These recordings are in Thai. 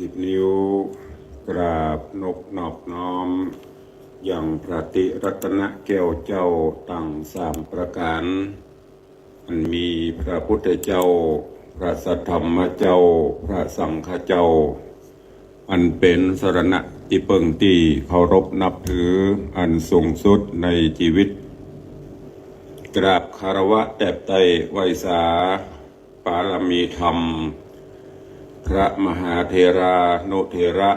10 นิ้วกราบนบนอบน้อมอย่างพระติรัตนแก้วเจ้าตั้ง3 ประการอันมีพระพุทธเจ้าพระสัทธรรมเจ้าพระสังฆเจ้าอันเป็นสรณะที่เปิงตีเคารพนับถืออันสูงสุดในชีวิตกราบคารวะแด่ไตรไวสาปารมีธรรมพระมหาเถรานุเถระ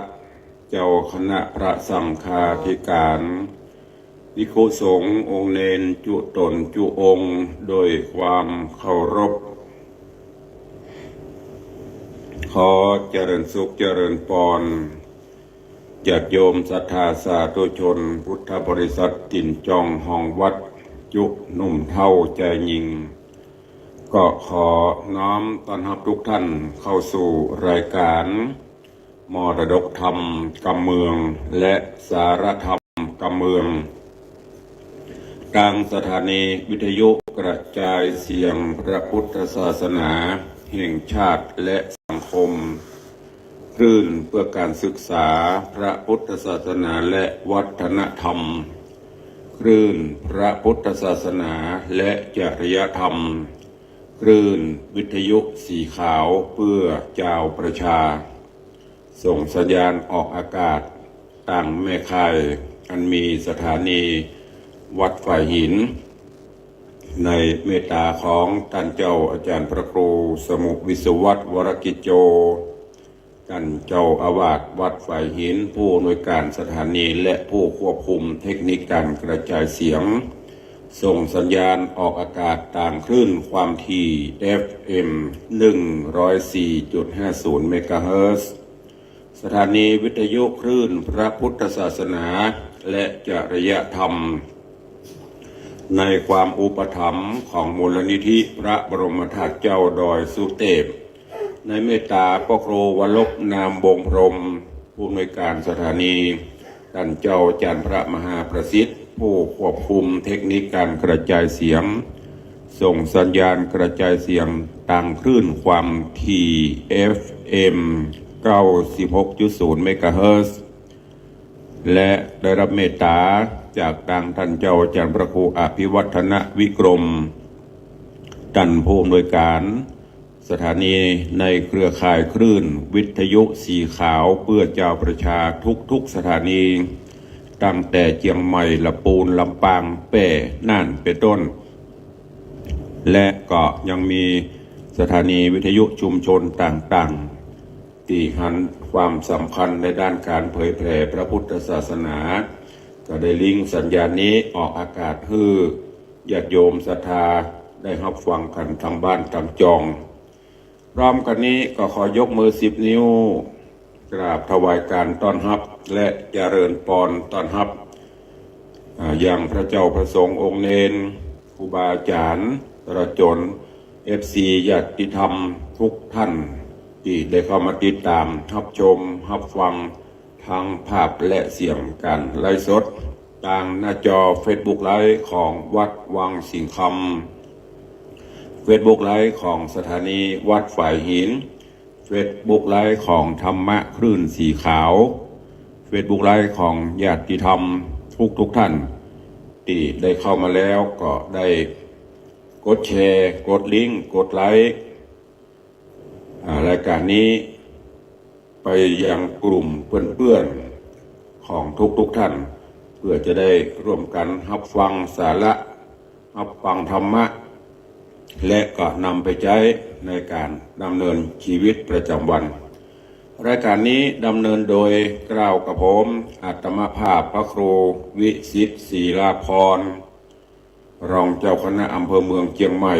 เจ้าคณะพระสังฆาธิการภิกขุสงฆ์องค์เนนจุตนจุองค์โดยความเคารพขอเจริญสุขเจริญพรญาติโยมศรัทธาสาธุชนพุทธบริษัทติ่นจองห้องวัดจุหนุ่มเท่าใจยิงก็ขอน้อมต้อนรับทุกท่านเข้าสู่รายการมรดกธรรมกำเมืองและสารธรรมกำเมืองทางสถานีวิทยุกระจายเสียงพระพุทธศาสนาแห่งชาติและสังคมคลื่นเพื่อการศึกษาพระพุทธศาสนาและวัฒนธรรมคลื่นพระพุทธศาสนาและจริยธรรมคลื่นวิทยุสีขาวเพื่อเจ้าประชาส่งสัญญาณออกอากาศตั้งแม่ข่ายอันมีสถานีวัดฝ่ายหินในเมตตาของท่านเจ้าอาจารย์พระครูสมุวิศวัตวรกิจโจท่านเจ้าอาวาสวัดฝ่ายหินผู้อำนวยการสถานีและผู้ควบคุมเทคนิคการกระจายเสียงส่งสัญญาณออกอากาศตามคลื่นความถี่ FM 104.50 เมกะเฮิรตซ์สถานีวิทยุคลื่นพระพุทธศาสนาและจริยธรรมในความอุปถัมภ์ของมูลนิธิพระบรมธาตุเจ้าดอยสุเทพในเมตตาพระครูวรลบนามบงพรหมผู้อำนวยการสถานีท่านเจ้าอาจารย์พระมหาประสิทธิ์ผู้ควบคุมเทคนิคการกระจายเสียงส่งสัญญาณกระจายเสียงตามคลื่นความถี่ FM 96.0 เมกะเฮิรตซ์และได้รับเมตตาจากทางท่านเจ้าอาจารย์พระครูอภิวัฒนวิกรมท่านผู้อำนวยการสถานีในเครือข่ายคลื่นวิทยุสีขาวเพื่อเจ้าประชาทุกสถานีตั้งแต่เชียงใหม่ลำพูนลำปางแพร่น่านเป็นต้นและก็ยังมีสถานีวิทยุชุมชนต่างๆที่หันความสำคัญในด้านการเผยแผ่พระพุทธศาสนาก็ได้ลิงก์สัญญาณนี้ออกอากาศให้ญาติโยมศรัทธาได้รับฟังกันทางบ้านทางจองพร้อมกันนี้ก็ขอยกมือ10 นิ้วกราบถวายการต้อนรับและเจริญพรต้อนรับอย่างพระเจ้าพระสงฆ์องค์เนนครูบาอาจารย์ตลอดจน FC ญาติธรรมทุกท่านที่ได้เข้ามาติดตามรับชมรับฟังทางภาพและเสียงการไลฟ์สดทางหน้าจอ Facebook ไลฟ์ของวัดวังสิงห์คำ Facebook ไลฟ์ของสถานีวัดฝ่ายหิน Facebook ไลฟ์ของธรรมะคลื่นสีขาว Facebook ไลฟ์ของญาติธรรมทุกท่านที่ได้เข้ามาแล้วก็ได้กดแชร์กดลิงก์กดไลค์รายการนี้ไปยังกลุ่มเพื่อนๆของทุกท่านเพื่อจะได้ร่วมกันรับฟังสาระรับฟังธรรมะและก็นำไปใช้ในการดำเนินชีวิตประจำวันรายการนี้ดำเนินโดยกล่าวกับผมอาตมาภาพพระครูวิสิทธิ์ศรีลาภรณ์รองเจ้าคณะอำเภอเมืองเชียงใหม่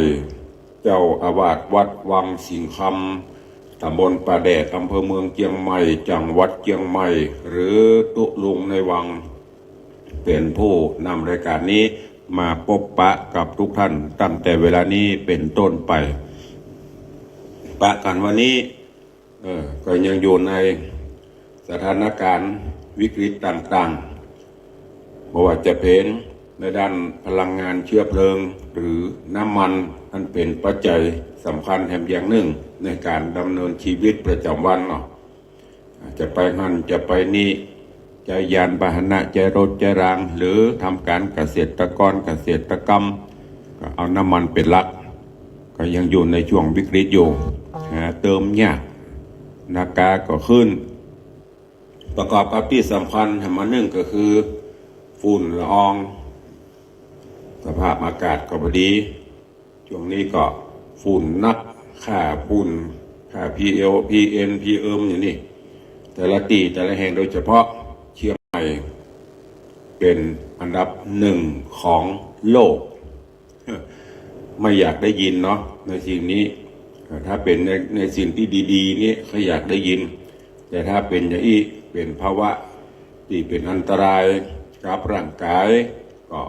เจ้าอาวาสวัดวังสิงห์คำตำบลป่าแดดอำเภอเมืองเชียงใหม่จังหวัดเชียงใหม่หรือตุลุงในวังเป็นผู้นำรายการนี้มาพบปะกับทุกท่านตั้งแต่เวลานี้เป็นต้นไปปะกันวันนี้ก็ยังอยู่ในสถานการณ์วิกฤตต่างๆเพราะว่าจะเป็นในด้านพลังงานเชื้อเพลิงหรือน้ำมันอันเป็นปัจจัยสำคัญแห่งอย่างหนึ่งในการดำเนินชีวิตประจำวันเนาะ จะไปหันจะไปนี่จะยานพาหนะจะรถจะรางหรือทำการเกษตรกรเกษตรกรรมก็เอาน้ำมันเป็นหลักก็ยังอยู่ในช่วงวิกฤตอยู่เติมยากราคาก็ขึ้นประกอบกับที่สำคัญมาหนึ่งก็คือฝุ่นละอองสภาพอากาศก็พอดีช่วงนี้ก็ฝุ่นนักค่าฝุ่นค่า PL PM PM อย่างนี้แต่ละตีแต่ละแห่งโดยเฉพาะเชียงใหม่เป็นอันดับหนึ่งของโลกไม่อยากได้ยินเนาะในสิ่งนี้ถ้าเป็นในสิ่งที่ดีๆนี่เขาอยากได้ยินแต่ถ้าเป็นอย่างนี้เป็นภาวะที่เป็นอันตรายกับร่างกายก็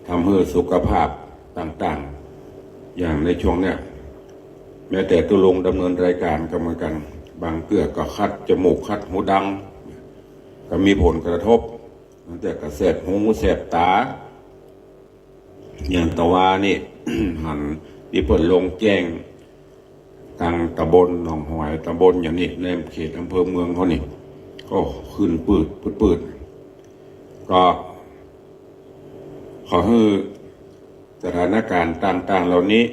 ทำให้สุขภาพต่างๆอย่างในช่วงเนี้ยแม้แต่ตัวลงดำเนินรายการก็เหมือนกันบางเกือกก็คัดจมูกคัดหูดังก็มีผลกระทบตั้งแต่กระแสบหูแสบตาอย่างตะวานี่ หันที่เปิดลงแจ้งทางตำบลหนองหอยตำบลอย่างนี้ในเขตอำเภอเมืองเขานี่ก็ขึ้นปืดก็ขอให้สถานการณ์ต่างๆเหล่านี้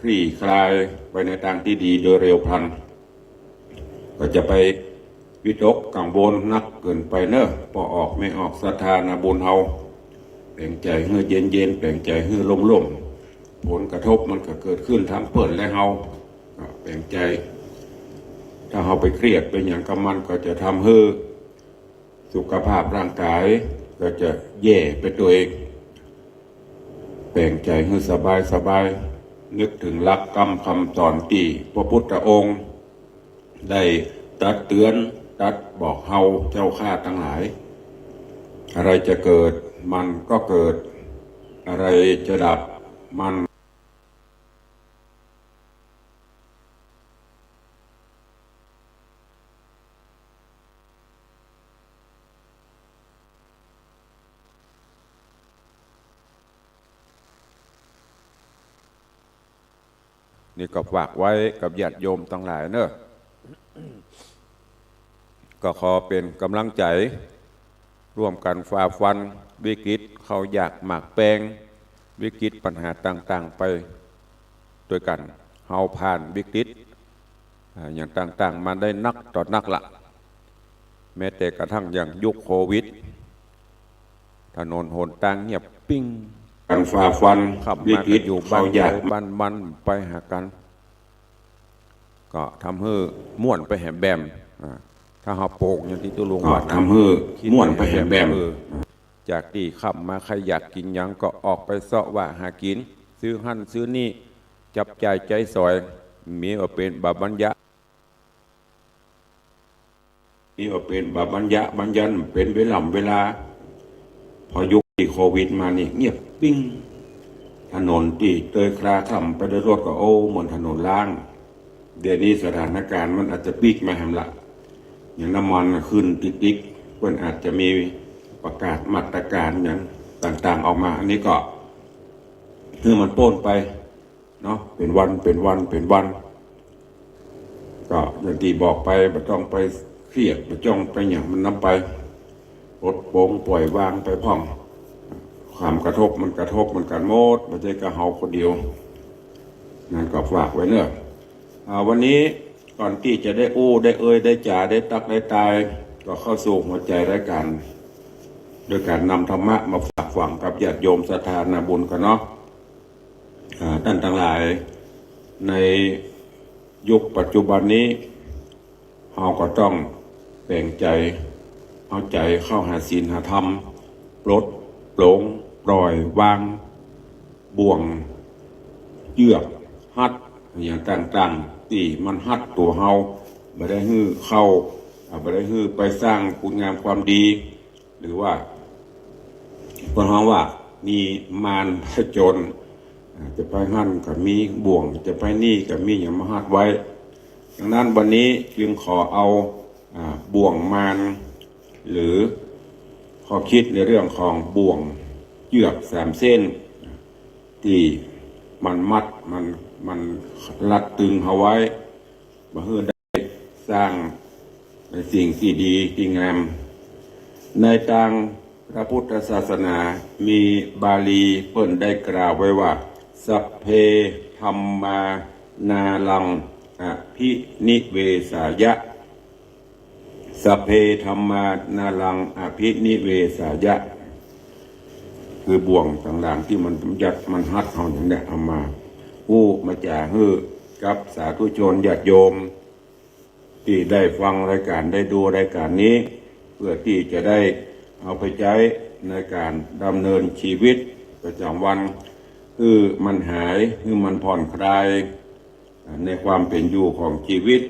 คลี่คลายไปในทางที่ดีโดยเร็วพลันก็จะไปวิตกกังวลนักเกินไปเนอะพอออกไม่ออกศรัทธานาบุญเฮาแปลงใจให้เย็นแปลงใจให้ล่มผลกระทบมันก็เกิดขึ้นทั้งเปิดและเฮาแปลงใจถ้าเฮาไปเครียดเป็นอย่างกับมันก็จะทำให้สุขภาพร่างกายก็จะแย่ไปตัวเองแปลงใจให้สบายนึกถึงหลักกรรมคำสอนที่พระพุทธองค์ได้ตรัสเตือนตรัสบอกเฮาเจ้าข้าทั้งหลายอะไรจะเกิดมันก็เกิดอะไรจะดับมันนี่ก็ฝากไว้กับญาติโยมทั้งหลายเนอะก็ขอเป็นกำลังใจร่วมกันฝ่าฟันวิกฤตเขาอยากหมากแปลงวิกฤตปัญหาต่างๆไปด้วยกันเฮาผ่านวิกฤตอย่างต่างๆมาได้นักต่อนักละแม้แต่กระทั่งอย่างยุคโควิดถนนหนทางเงียบปิ้งการฝ่าฟันวิกฤตอยู่เขาอยากบ้านไปหากันก็ทำให้ม่วนไปแหมแบมถ้าเฮาโป่งอย่างที่ตัวลุงว่าทำให้ม่วนไปแหมแบมจากที่ขับมาใครอยากกินยังก็ออกไปเสาะว่าหากินซื้อหั่นซื้อนี่จับจ่ายใจสอยมีว่าเป็นบาบัญญะมีว่าเป็นบาบัญญะบัญญันเป็นเวลาพอยุคที่โควิดมานี่เงียบปิ้งถนนที่เตยคลาค่ำไปด้วยรถก็โอ้เหมือนถนนล่างเดี๋ยวนี้สถานการณ์มันอาจจะปีกมาแหมละอย่างน้ำมันขึ้นติ๊กเพื่อนอาจจะมีประกาศมาตรการอย่างต่างๆออกมาอันนี้ก็คือมันโป้นไปเนาะเป็นวันก็อย่างที่บอกไปไม่ต้องไปเครียดไม่ต้องไปอย่างมันนำไปปลดโปร่งปล่อยวางไปพร้อมความกระทบมันกันหมดไม่ใช่กระเฮาคนเดียวนั่นก็ฝากไว้เนอะวันนี้ก่อนที่จะได้อู้ได้เอ่ยได้จ่าได้ตักได้ตายก็เข้าสู่หัวใจรายการโดยการนำธรรมะมาฝากฝังกับญาติโยมศรัทธานาบุญกันเนาะท่านทั้งหลายในยุคปัจจุบันนี้เราก็ต้องแบ่งใจเอาใจเข้าหาศีลหาธรรมปลดโปร่งปล่อยวางบ่วงเยือกหัดอย่างต่างๆที่มันหัดตัวเฮาไม่ได้ฮื้อเข้าไม่ได้ฮื้อไปสร้างคุณงามความดีหรือว่าเพราะว่ามีมารผจญจะไปหั่นกับมีบ่วงจะไปนี่กับมีอย่างมาหัดไว้ดังนั้นวันนี้จึงขอเอาบ่วงมารหรือข้อคิดในเรื่องของบ่วงเยือก3 เส้นที่มันมัดมันรัดตึงเอาไว้มาเพื่อได้สร้าง ในสิ่งที่ดีที่งามในทางพระพุทธศาสนามีบาลีเปิ้นได้กล่าวไว้ว่าสัพเพธัมมานาลังอภินิเวสายะสัพเพธัมมานาลังอภินิเวสายะคือบ่วงต่างๆที่มันยัดมันฮัดเอาอย่างนี้เอามาผู้มาจ่าฮื้อกับสาธุชนญาติโยมที่ได้ฟังรายการได้ดูรายการนี้เพื่อที่จะได้เอาไปใช้ในการดำเนินชีวิตประจำวันคือมันหายคือมันผ่อนคลายในความเป็นอยู่ของชีวิต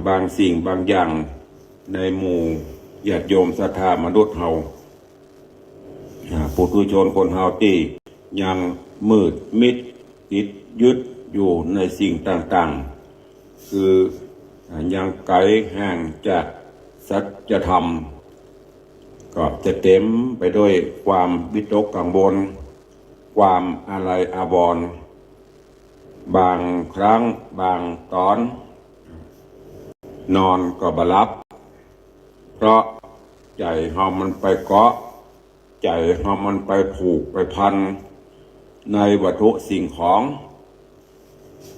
บางสิ่งบางอย่างในหมู่ญาติโยมศรัทธามนุษย์เฮาปุถุชนคนเฮาที่ยังมืดมิดติดยึดอยู่ในสิ่งต่างๆคือยังไกลห่างจากสัจธรรมก็จะเต็มไปด้วยความวิตกกังวลความอาลัยอาภรณ์บางครั้งบางตอนนอนก็บ่หลับเพราะใจเฮามันไปเกาะใจเฮามันไปผูกไปพันในวัตถุสิ่งของ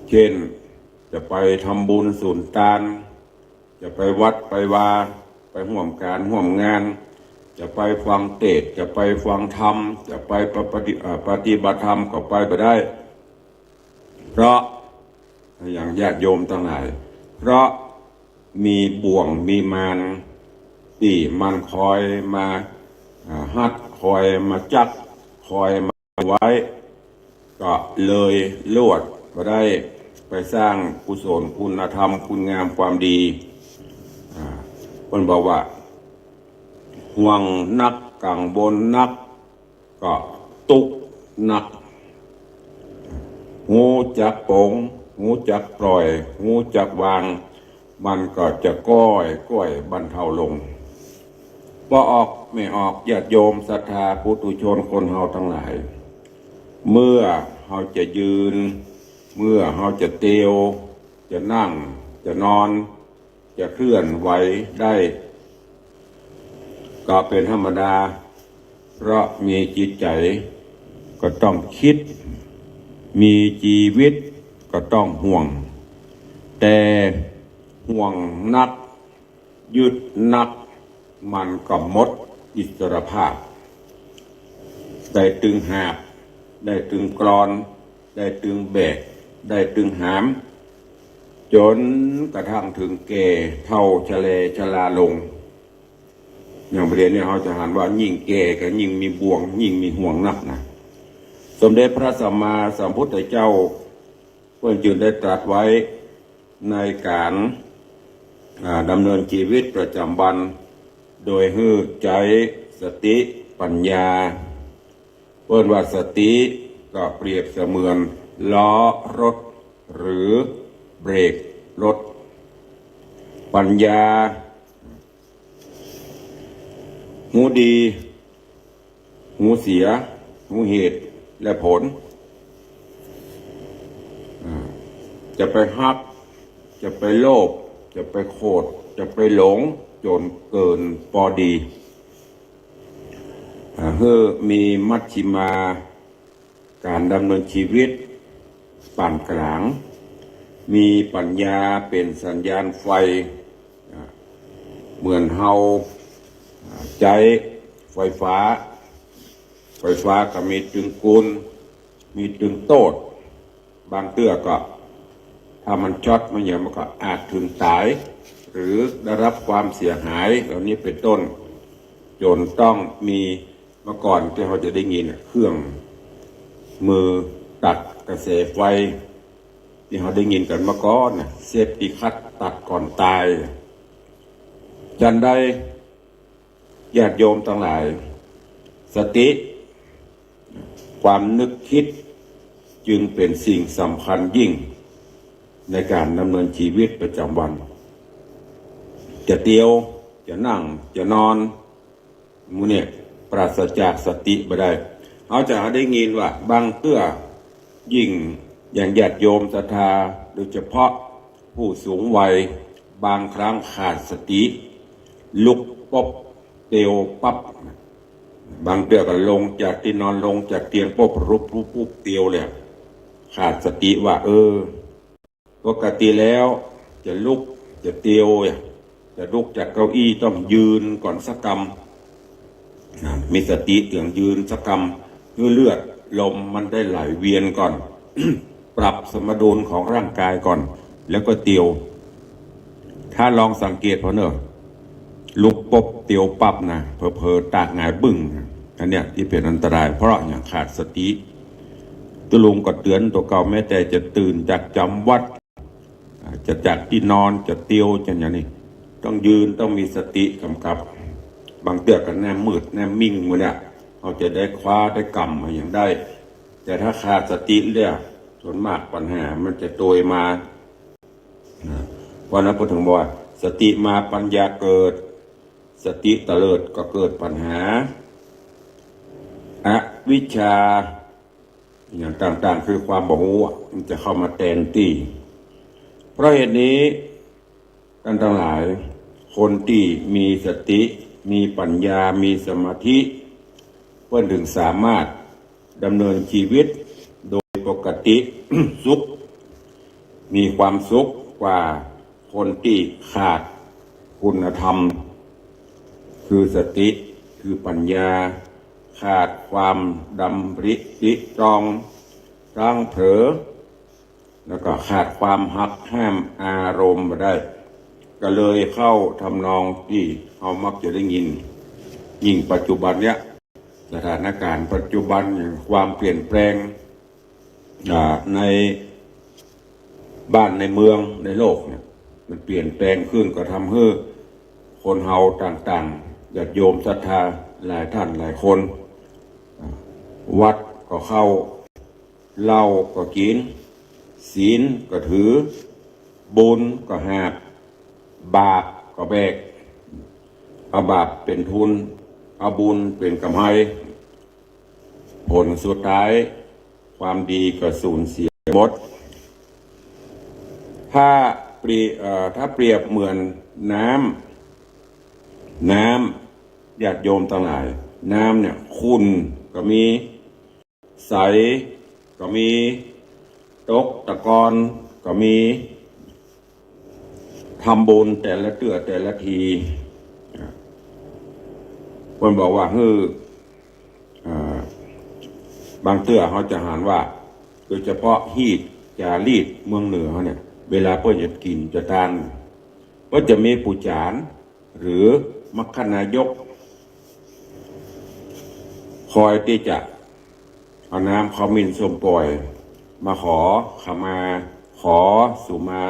เช่นจะไปทำบุญสุนทานจะไปวัดไปวาไปร่วมการร่วมงานจะไปฟังเทศน์จะไปฟังธรรมจะไปปฏิบัติธรรมก็ไปได้เพราะอย่างญาติโยมทั้งหลายเพราะมีบ่วงมีมารที่มันคอยมาหัดคอยมาจักคอยมาไว้ก็เลยลวดก็ได้ไปสร้างกุศลคุณธรรมคุณงามความดีคนบอกว่าห่วงนักกังวลนักก็ตุกนักหูจักโปงหูจักปล่อยหูจักวางมันก็จะก้อยบรรเทาลงพอออกไม่ออกญาติโยมศรัทธาปุถุชนคนเฮาทั้งหลายเมื่อเฮาจะยืนเมื่อเฮาจะเตียวจะนั่งจะนอนจะเคลื่อนไหวได้ก็เป็นธรรมดาเพราะมีจิตใจก็ต้องคิดมีชีวิตก็ต้องห่วงแต่ห่วงนักยึดนักมันก็หมดอิสรภาพได้ตึงหาบได้ตึงกรอนได้ตึงแบกได้ตึงหามจนกระทั่งถึงแก่เท่าชราลงอย่างประเด็นนี้เขาจะหันว่ายิ่งแก่ก็ยิ่งมีบ่วงยิ่งมีห่วงนักนะสมเด็จพระสัมมาสัมพุทธเจ้าเพื่อนจึงได้ตรัสไว้ในการดำเนินชีวิตประจำวันโดยให้ใจสติปัญญาเพื่อนว่าสติก็เปรียบเสมือนล้อรถหรือเบรกรถปัญญาหูดีหูเสียหูเหตุและผลจะไปฮักจะไปโลภจะไปโกรธจะไปหลงจนเกินพอดีมีมัชฌิมาการดำเนินชีวิตปานกลางมีปัญญาเป็นสัญญาณไฟเหมือนเฮาใจไฟฟ้าก็มีตึงกุลมีตึงโตดบางเตื้อก็ถ้ามันช็อตมันอย่างมันก็อาจถึงตายหรือได้รับความเสียหายเหล่านี้เป็นต้นจนต้องมีเมื่อก่อนที่เขาจะได้ยินเครื่องมือตัดกระแสไฟที่เขาได้ยินกันเมื่อก่อนเซฟตี้คัตตัดก่อนตายจันได้ญาติโยมทั้งหลายสติความนึกคิดจึงเป็นสิ่งสำคัญยิ่งในการดำเนินชีวิตประจำวันจะเตียวจะนั่งจะนอนมูเนี่ยปราศจากสติบ่ได้เขาจะได้ยินว่าบางเตื้อยิ่งอย่างญาติโยมศรัทธาโดยเฉพาะผู้สูงวัย บางครั้งขาดสติลุกป๊บเตียวปั๊บบางเดือก็ลงจากที่นอนลงจากเตียงปุ๊บรุบปุ๊บเตียวเลยขาดสติว่าปกติแล้วจะลุกจะเตียวจะลุกจากเก้าอี้ต้องยืนก่อนสักกำมีสติเตืองยืนสักกำเพื่อเลือดลมมันได้ไหลเวียนก่อน ปรับสมดุลของร่างกายก่อนแล้วก็เตียวถ้าลองสังเกตพอเนอะลุกปุ๊บเตียวปั๊บนะเพอตากหงายบึ้งอันเนี้ยที่เป็นอันตรายเพราะอย่างขาดสติตุลุงก็เตือนตัวเก่าแม้แต่จะตื่นจากจำวัดจะจากที่นอนจะเตียวจะอย่างนี้ต้องยืนต้องมีสติกำกับบางเตือกกันแนมมืดแนมมิ่งมือเนี่ยเขาจะได้คว้าได้กำมาอย่างได้แต่ถ้าขาดสติเนี่ยส่วนมากปัญหามันจะโดยมาเพราะนั้นพูดถึงว่าสติมาปัญญาเกิดสติเตลิดก็เกิดปัญหาอวิชชาอย่างต่างๆคือความบ่รู้มันจะเข้ามาแทนที่เพราะเหตุนี้ท่านทั้งหลายคนที่มีสติมีปัญญามีสมาธิเพื่อถึงสามารถดำเนินชีวิตโดยปกติ สุขมีความสุขกว่าคนที่ขาดคุณธรรมคือสติคือปัญญาขาดความดำริตรองร่างเผลอแล้วก็ขาดความหักห้ามอารมณ์มาได้ก็เลยเข้าทำนองที่เรามักจะได้ยินยิ่งปัจจุบันเนี้ยสถานการณ์ปัจจุบันความเปลี่ยนแปลงในบ้านในเมืองในโลกเนี่ยมันเปลี่ยนแปลงขึ้นก็ทำให้คนเฮาต่างๆญาติโยมศรัทธาหลายท่านหลายคนวัดก็เข้าเหล้าก็กินศีลก็ถือบุญก็หาบบาปก็แบกเอาบาปเป็นทุนเอาบุญเป็นกำไรผลสุดท้ายความดีก็สูญเสียหมดถ้าเปรียบเหมือนน้ำญาติโยมทั้งหลายน้ำเนี่ยขุ่นก็มีใสก็มีตกตะกอนก็มีทำบุญแต่ละเตื้อแต่ละทีคนบอกว่าบางเตื้อเขาจะหารว่าโดยเฉพาะฮีดจารีดเมืองเหนือเนี่ยเวลาเพื่อจะกินจะทานก็จะมีปุจานหรือมัคคณายกคอยที่จะเอาน้ำขมิ้นส้มปล่อยมาขอขมาขอสุมา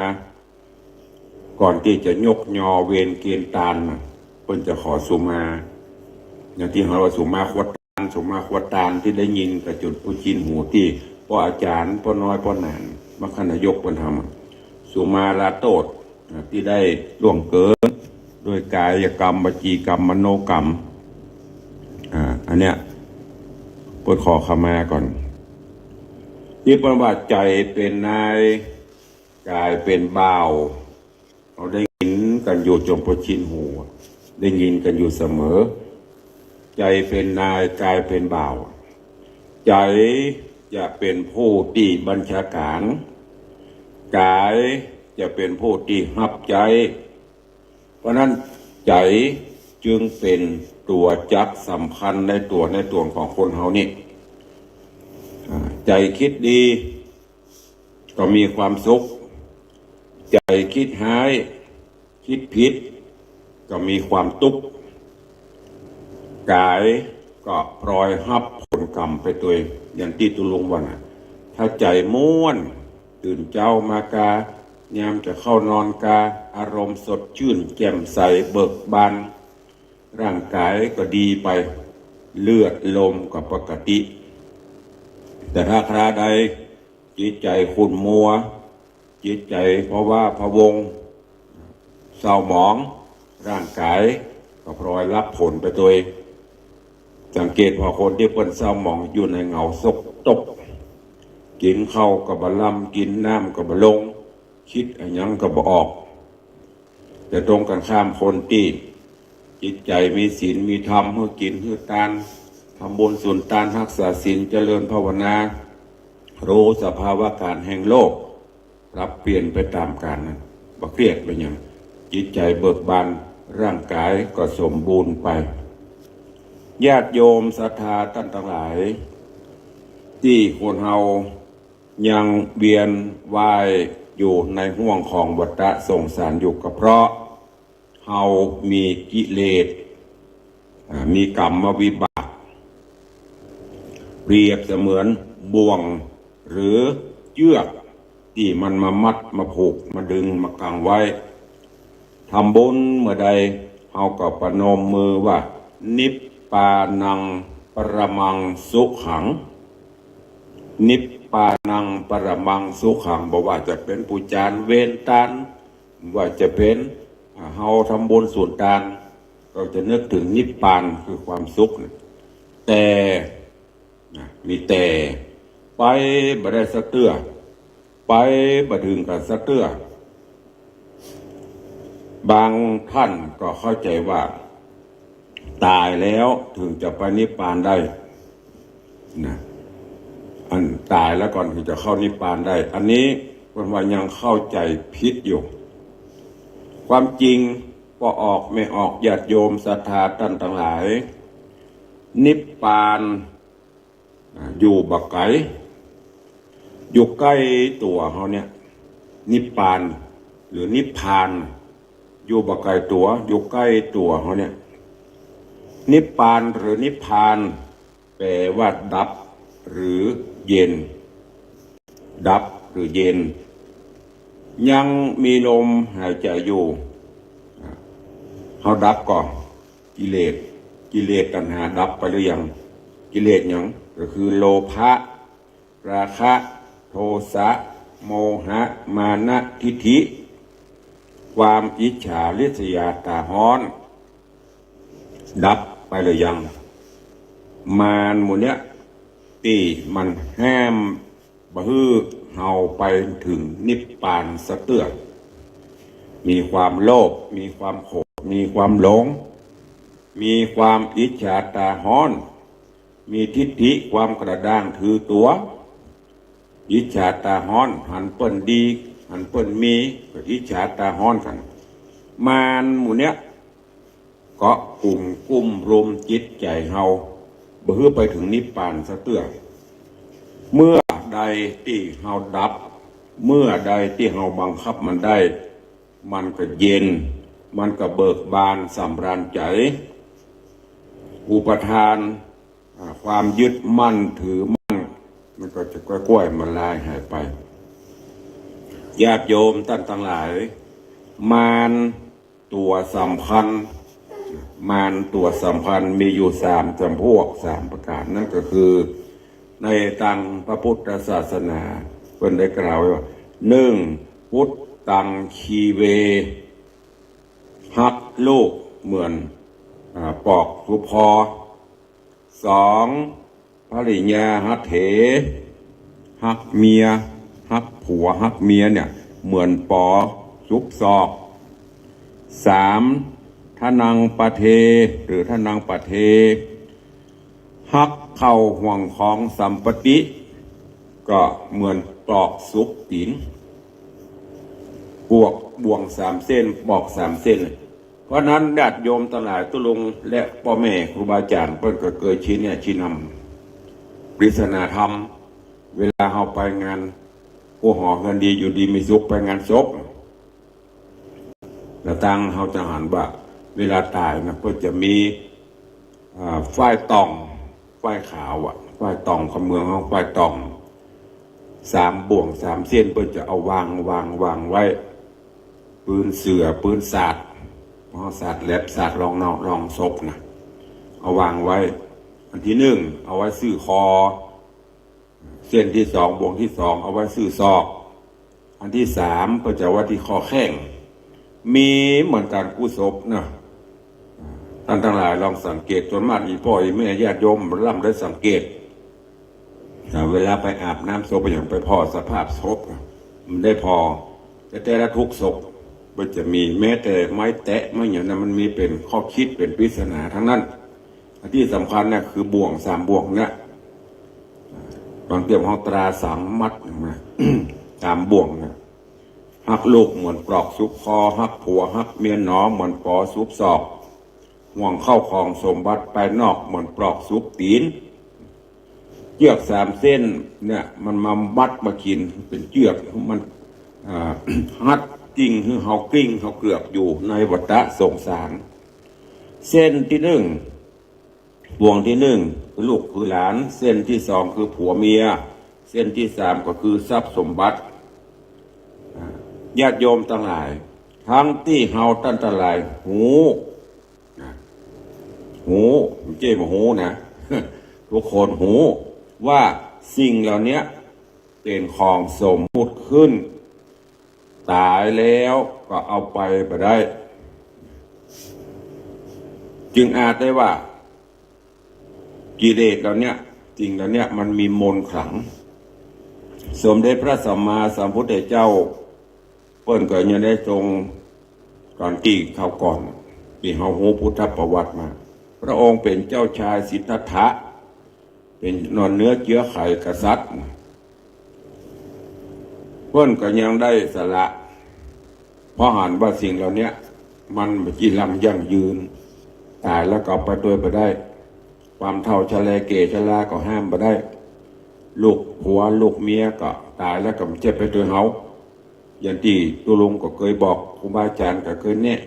ก่อนที่จะยกยอเวียนเกียนตาลเพิ่นจะขอสุมาอย่างที่เราว่าสุมาขวดตาลสุมาขวดตาลที่ได้ยินกับจุดผู้ชินหูที่พ่ออาจารย์พ่อน้อยพ่อหนานมัคคณายกเพิ่นทำสุมาลาโตดที่ได้ล่วงเกินโดยกายกรรมวจีกรรมมโนกรรมอันเนี้ยเพิ่นขอขมาก่อนที่เพิ่นว่าใจเป็นนายกายเป็นบ่าวเราได้ยินกันอยู่จนพอชินหูได้ยินกันอยู่เสมอใจเป็นนายกายเป็นบ่าวใจจะเป็นผู้ที่บัญชาการกายจะเป็นผู้ที่หับใจเพราะนั้นใจจึงเป็นตัวจักสำคัญในตัวของคนเฮานี่ใจคิดดีก็มีความสุขใจคิดร้ายคิดผิดก็มีความทุกข์กายก็พลอยรับผลกรรมไปตัวอย่างที่ตุลุงว่านะถ้าใจม่วนตื่นเจ้ามากายามจะเข้านอนกาอารมณ์สดชื่นแจ่มใสเบิกบานร่างกายก็ดีไปเลือดลมก็ปกติแต่ถ้าคราใดจิตใจขุ่นมัวจิตใจเพราะว่าพะวงเศร้าหมองร่างกายก็พลอยรับผลไปตัวสังเกตพอคนที่เป็นเศร้าหมองอยู่ในเงาซกตกกินข้าวก็บะลำกินน้ำก็บะลงคิดอะไรยังก็บะออก จะตรงกันข้ามคนที่จิตใจมีศีลมีธรรมเพื่อกินเพื่อทานทำบุญสุนทานรักษาศีลเจริญภาวนารู้สภาวะการแห่งโลกรับเปลี่ยนไปตามกาลนั้นบ่เครียดไปอย่างจิตใจเบิกบานร่างกายก็สมบูรณ์ไปญาติโยมศรัทธาท่านทั้งหลายที่คนเฮายังเวียนว่ายอยู่ในห่วงของวัฏสงสารอยู่ก็เพราะเฮามีกิเลสมีกรรมวิบากเปรียบเสมือนบ่วงหรือเชือกที่มันมามัดมาผูกมาดึงมากังไว้ทำบุญเมื่อใดเฮาก็ประนมมือว่านิพปานังปรมังสุขังนิพปานังปรมังสุขังบอกว่าจะเป็นปุจานเวนตานว่าจะเป็นเฮาทำบุญส่วนทานเราจะนึกถึงนิพพานคือความสุขแต่มีแต่ไปบ่ได้สักเตื้อไปบ่ถึงกันสักเตื้อบางท่านก็เข้าใจว่าตายแล้วถึงจะไปนิพพานได้นะอันตายแล้วก่อนถึงจะเข้านิพพานได้อันนี้คนว่ายังเข้าใจผิดอยู่ความจริงก็ออกไม่ออกญาติโยมศรัทธาท่านทั้งหลายนิพพานอยู่บักไกอยู่ใกล้ตัวเขาเนี่ยนิพพานหรือนิพพานอยู่บักไกตัวอยู่ใกล้ตัวเขาเนี่ยนิพพานหรือนิพพานแปลว่าดับหรือเย็นดับหรือเย็นยังมีลมหายใจอยู่เขาดับก่อนกิเลสตัณหาดับไปหรือยังกิเลสยังก็คือโลภะราคะโทสะโมหะมานะทิฏฐิความอิจฉาริษยาตาฮ้อนดับไปหรือยังมารหมู่เนี้ยที่มันแห้มบะฮือเฮาไปถึงนิพพานสะเตื้อมีความโลภมีความโกรธมีความหลงมีความอิจฉาตาฮ้อนมีทิฏฐิความกระด้างถือตัวอิจฉาตาฮ้อนหันเปิ้นดีหันเปิ้นมีก็อิจฉาตาฮ้อนกันมารหมู่เนี้ยก็กุ้มรุมจิตใจเฮาบ่ฮือไปถึงนิพพานสะเตื้อเมื่อใดที่เฮาดับเมื่อใดที่เฮาบังคับมันได้มันก็เย็นมันก็เบิกบานสำราญใจอุปทานความยึดมั่นถือมั่นมันก็จะกล้วยๆมันลายหายไปญาติโยมท่านทั้งหลายมารตัวสำคัญมารตัวสำคัญมีอยู่3 จำพวก3 ประการนั่นก็คือในทางพระพุทธศาสนาเพิ่นได้กล่าวไว้ว่า1พุทธังคีเวฮักลูกเหมือนปอกสุพอ2ภริยาหัตเถฮักเมียฮักผัวฮักเมียเนี่ยเหมือนปอซุกซอก3ทนังปะเทหรือทนังปะเทฮักเข้าห่วงของสัมปติก็เหมือนปลอกซุกตีนบวกบ่วง3 เส้นบอก3 เส้นเพราะนั้นญาติโยมทั้งหลายตุลงและพ่อแม่ครูบาอาจารย์เพิ่นก็เคยชี้นำปริศนาธรรมเวลาเฮาไปงานผู้หอเงินดีอยู่ดีมีสุขไปงานศพแล้วตั้งเฮาจะหันว่าเวลาตายนะเพิ่นจะมีฝ้ายตองฝ้ายขาวฝ้ายตองของเมืองเฮาฝ้ายตอง3 บ่วง 3 เส้นเพิ่นจะเอาวางไว้ปืนเสือปืนสาดพอสาดแลบสาดรองนอกรองศพนะเอาวางไว้อันที่1เอาไว้ซื้อคอเส้นที่2บ่วงที่2เอาไว้ซื้อศอกอันที่3ก็จะไว้ที่คอแข้งมีเหมือนการกู้ศพนะท่านทั้งหลายลองสังเกตส่วนมากอีพ่ออีแม่ญาติโยมร่ำได้สังเกตเวลาไปอาบน้ำศพไปอย่างไปพอสภาพศพมันได้พอแต่ละทุกศพ มันจะมีแม้แต่ไม้แตะไม่อย่างนั้นมันมีเป็นข้อคิดเป็นปริศนาทั้งนั้นที่สำคัญเนี่ยคือบ่วง3 บ่วงเนี่ยบางเตรียมห้องตรา3 มัดนะ 3 บ่วงนะหักลูกเหมือนปลอกซุปคอหักผัวหักเมียน้องเหมือนปอซุปศอกห่วงเข้าของสมบัติไปนอกเหมือนปลอกซุปตีนเชือก3 เส้นเนี่ยมันมามัดมากินเป็นเชือกมันฮัดกิ่งคือเฮากลิ้งเฮาเกือกอยู่ในวัฏสงสารเส้นที่1บ่วงที่1คือลูกคือหลานเส้นที่2คือผัวเมียเส้นที่3ก็คือทรัพย์สมบัติญาติโยมทั้งหลายทั้งที่เฮาตั้งแต่หลายหูไม่ใช่มาหูนะ ทุกคนหูว่าสิ่งเหล่านี้เป็นของสมมุติขึ้นตายแล้วก็เอาไปได้จึงอาจได้ว่ากิเลสเหล่านี้สิ่งเหล่านี้มันมีมนต์ขลังสมเด็จพระสัมมาสัมพุทธเจ้าเพิ่นก็ยังได้ทรงตอนที่เขาก่อนที่เฮาฮู้พุทธประวัติมาพระองค์เป็นเจ้าชายสิทธัตถะเป็นนอนเนื้อเชื้อไขกษัตริย์เพิ่นก็ยังได้สละเพราะหันว่าสิ่งเหล่านี้มันจีรังยั่งยืนตายแล้วก็ไปโดยไปได้ความเฒ่าชราเกชราก็ห้ามไปได้ลูกผัวลูกเมียก็ตายแล้วก็ไม่ใช่ไปโดยเฮาอย่างที่ตุลุงก็เคยบอกครูบาอาจารย์ก็เคยเนี่ย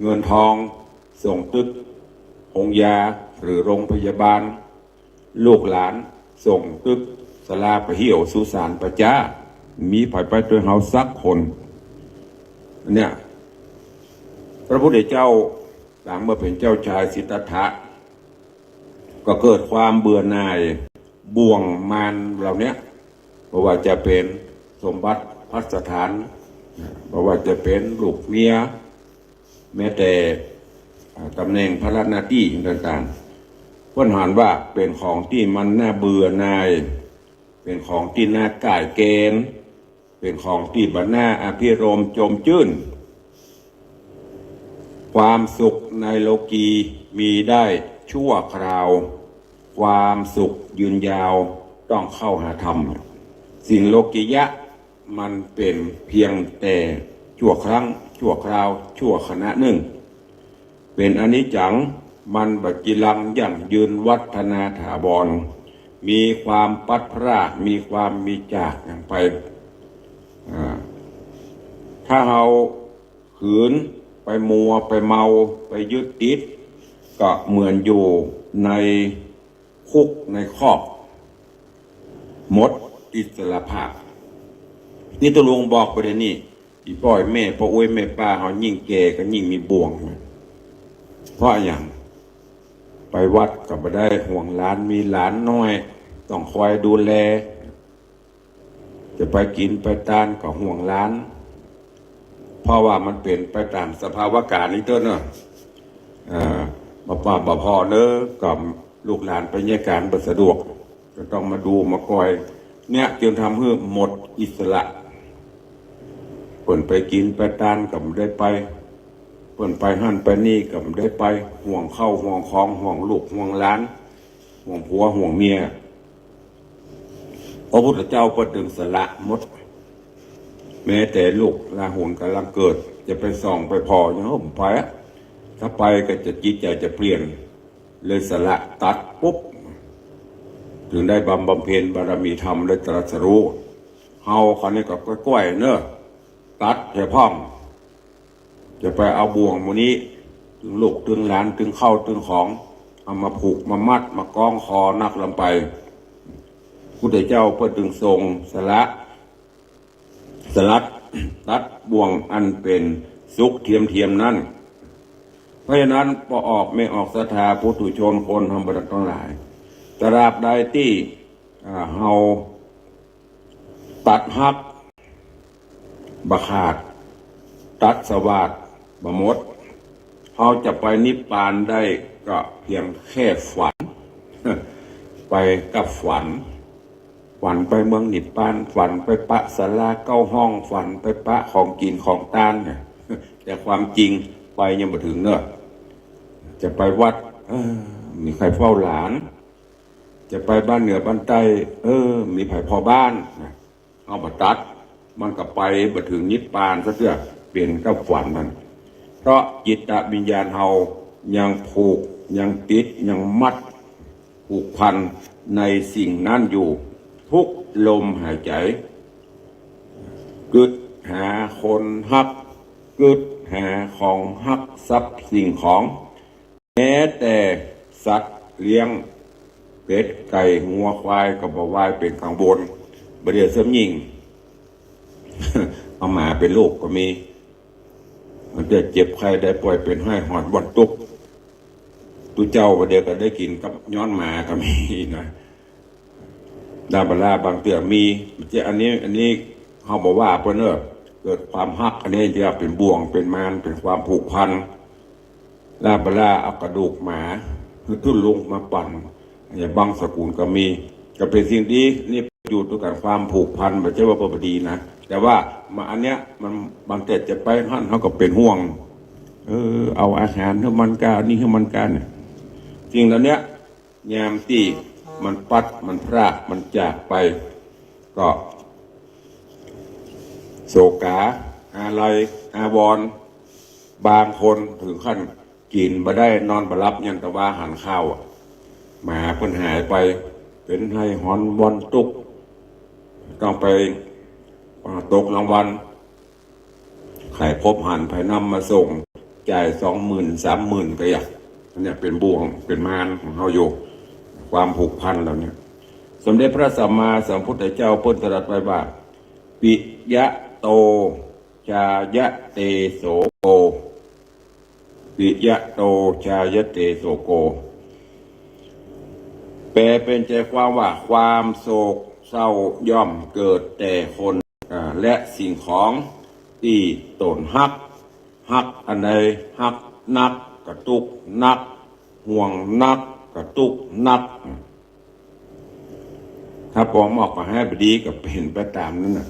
เงินทองส่งตึกโรงยาหรือโรงพยาบาลลูกหลานส่งตึกศาลาไปเหี่ยวสุสานประจ้ามีไปโดยเฮาสักคนเนี่ยพระพุทธเจ้าหลังเมื่อเป็นเจ้าชายสิทธัตถะก็เกิดความเบื่อหน่ายบ่วงมารเหล่านี้เพราะว่าจะเป็นสมบัติพัสถานเพราะว่าจะเป็นลูกเมียแม้แต่ตำแหน่งพระราชหน้าที่ต่างๆพ้นหันว่าเป็นของที่มันน่าเบื่อหน่ายเป็นของที่น่าก่ายเกณฑ์เป็นของที่บัดหน้าอภิรมย์จมจื้นความสุขในโลกีมีได้ชั่วคราวความสุขยืนยาวต้องเข้าหาธรรมสิ่งโลกิยะมันเป็นเพียงแต่ชั่วครั้งชั่วคราวชั่วขณะหนึ่งเป็นอนิจจังมันบัจจิลังยั่งยืนวัฒนาถาวรมีความปัดพรากมีความมีจากอย่างไปถ้าเราขืนไปมัวไปเมาไปยึดติดก็เหมือนอยู่ในคุกในคอกหมดอิสระภาพนี่ตุลุงบอกประเด็นนี้อีพ่อยแม่พ่ออุ้ยแม่ป้าเขายิ่งแก่ก็ยิ่งมีบ่วงเพราะอย่างไปวัดก็ไม่ได้ห่วงหลานมีหลานน้อยต้องคอยดูแลจะไปกินไปทานก็ห่วงหลานเพราะว่ามันเป็นไปตามสภาวะการนี้เต้นเนอะป้าป้าพ่อเนอะกับลูกหลานไปแยกการบ่สะดวกจะต้องมาดูมาคอยเนี่ยจึงทำให้หมดอิสระเปิ่นไปกินไปทานก็ไม่ได้ไปเปิ่นไปหั่นไปนี่ก็ไม่ได้ไปห่วงเข้าห่วงคองห่วงลูกห่วงหลานห่วงผัวห่วงเมียพระพุทธเจ้าก็ดึงสละหมดแม้แต่ลูกลาหุนกำลังเกิดจะไปส่องไปพออย่างนั้นผมไปถ้าไปก็จะจิตใจจะเปลี่ยนเลยสละตัดปุ๊บถึงได้บำเพ็ญบารมีธรรมได้ตรัสรู้เฮาคนนี้ก็ก้อยเนอะตัดแค่พ่อมจะไปเอาบ่วงมูนี้ถึงลูกถึงหลานถึงเข้าถึงของเอามาผูกมามัดมากองคอนักลำไปพุทธเจ้าเพื่อถึงทรงสลัดตัดบ่วงอันเป็นสุขเทียมนั้นเพราะฉะนั้นพอออกไม่ออกศรัทธาปุถุชนคนธรรมดาทั้งหลายตราบใดที่เฮาตัดหักบะขาดตัดสวาดบะมดเฮาจะไปนิพพานได้ก็เพียงแค่ฝัน ไปกับฝันไปเมืองนิพพานฝันไปปะศาลาเก้าห้องฝันไปปะของกินของทานเนี่ย แต่ความจริงไปยังไม่ถึงเนอะจะไปวัดมีใครเฝ้าหลาน จะไปบ้านเหนือบ้านใต้มีไผ่พอบ้านเอามาตัดมันก็ไปบ่ถึงนิพพานซะเถอะเปลี่ยนกับฝันมันเพราะจิตวิญญาณเฮายังผูกยังติดยังมัดผูกพันในสิ่งนั้นอยู่ทุกลมหายใจกึดหาคนฮักกึดหาของฮักทรัพย์สิ่งของแม้แต่สัตว์เลี้ยงเป็ดไก่งัวควายก็บ่ไหวเป็นข้างบนบ่เดียวเสริมยิง เอาหมาเป็นลูกก็มีมันจะเจ็บใครได้ป่วยเป็นให้หอดวันตุกตุเจ้าบ่เดียวก็ได้กินกับย้อนหมาก็มีนะดาบลาบางเตือมีอันนี้เขาบอกว่าเพื่อนเกิดความฮักอันนี้จะเป็นบ่วงเป็นมารเป็นความผูกพันลาบลาเอากระดูกหมาคือทุ่นลงมาปั่นอย่างบางสกุลก็มีก็เป็นสิ่งที่นี่อยู่ตัวกันความผูกพันไม่ใช่ว่าพอดีนะแต่ว่ามาอันเนี้ยมันบางแต่จะไปหั่นเขาก็เป็นห่วงเอาอาหารให้มันกานี่ให้มันกันจริงแล้วเนี้ยยามที่มันปัดมันพรากมันจากไปก็โศกาอะไรอาวรณ์บางคนถึงขั้นกินบ่ได้นอนบ่หลับยันแต่ว่าหันข้าวหมาเพิ่นหายไปเป็นให้หอนบอลตุกต้องไปตกรางวัลไข่พบหันภายนำมาส่งจ่าย20,000 30,000ก็อยากอันนี้เป็นบ่วงเป็นมารของเขาอยู่ความผูกพันเราเนี่ยสมเด็จพระสัมมาสัมพุทธเจ้าเพิ่นตรัสไว้ว่าปิยะโตชายะเตโสโกปิยะโตชายะเตโสโกแปลเป็นใจความว่าความโศกเศร้าย่อมเกิดแต่คนและสิ่งของที่ตนฮักอันใดฮักนักกระตุกนักห่วงนักกระตุกนักถ้าปองออกมาให้บดีกับเห็นไปตามนั้นนะ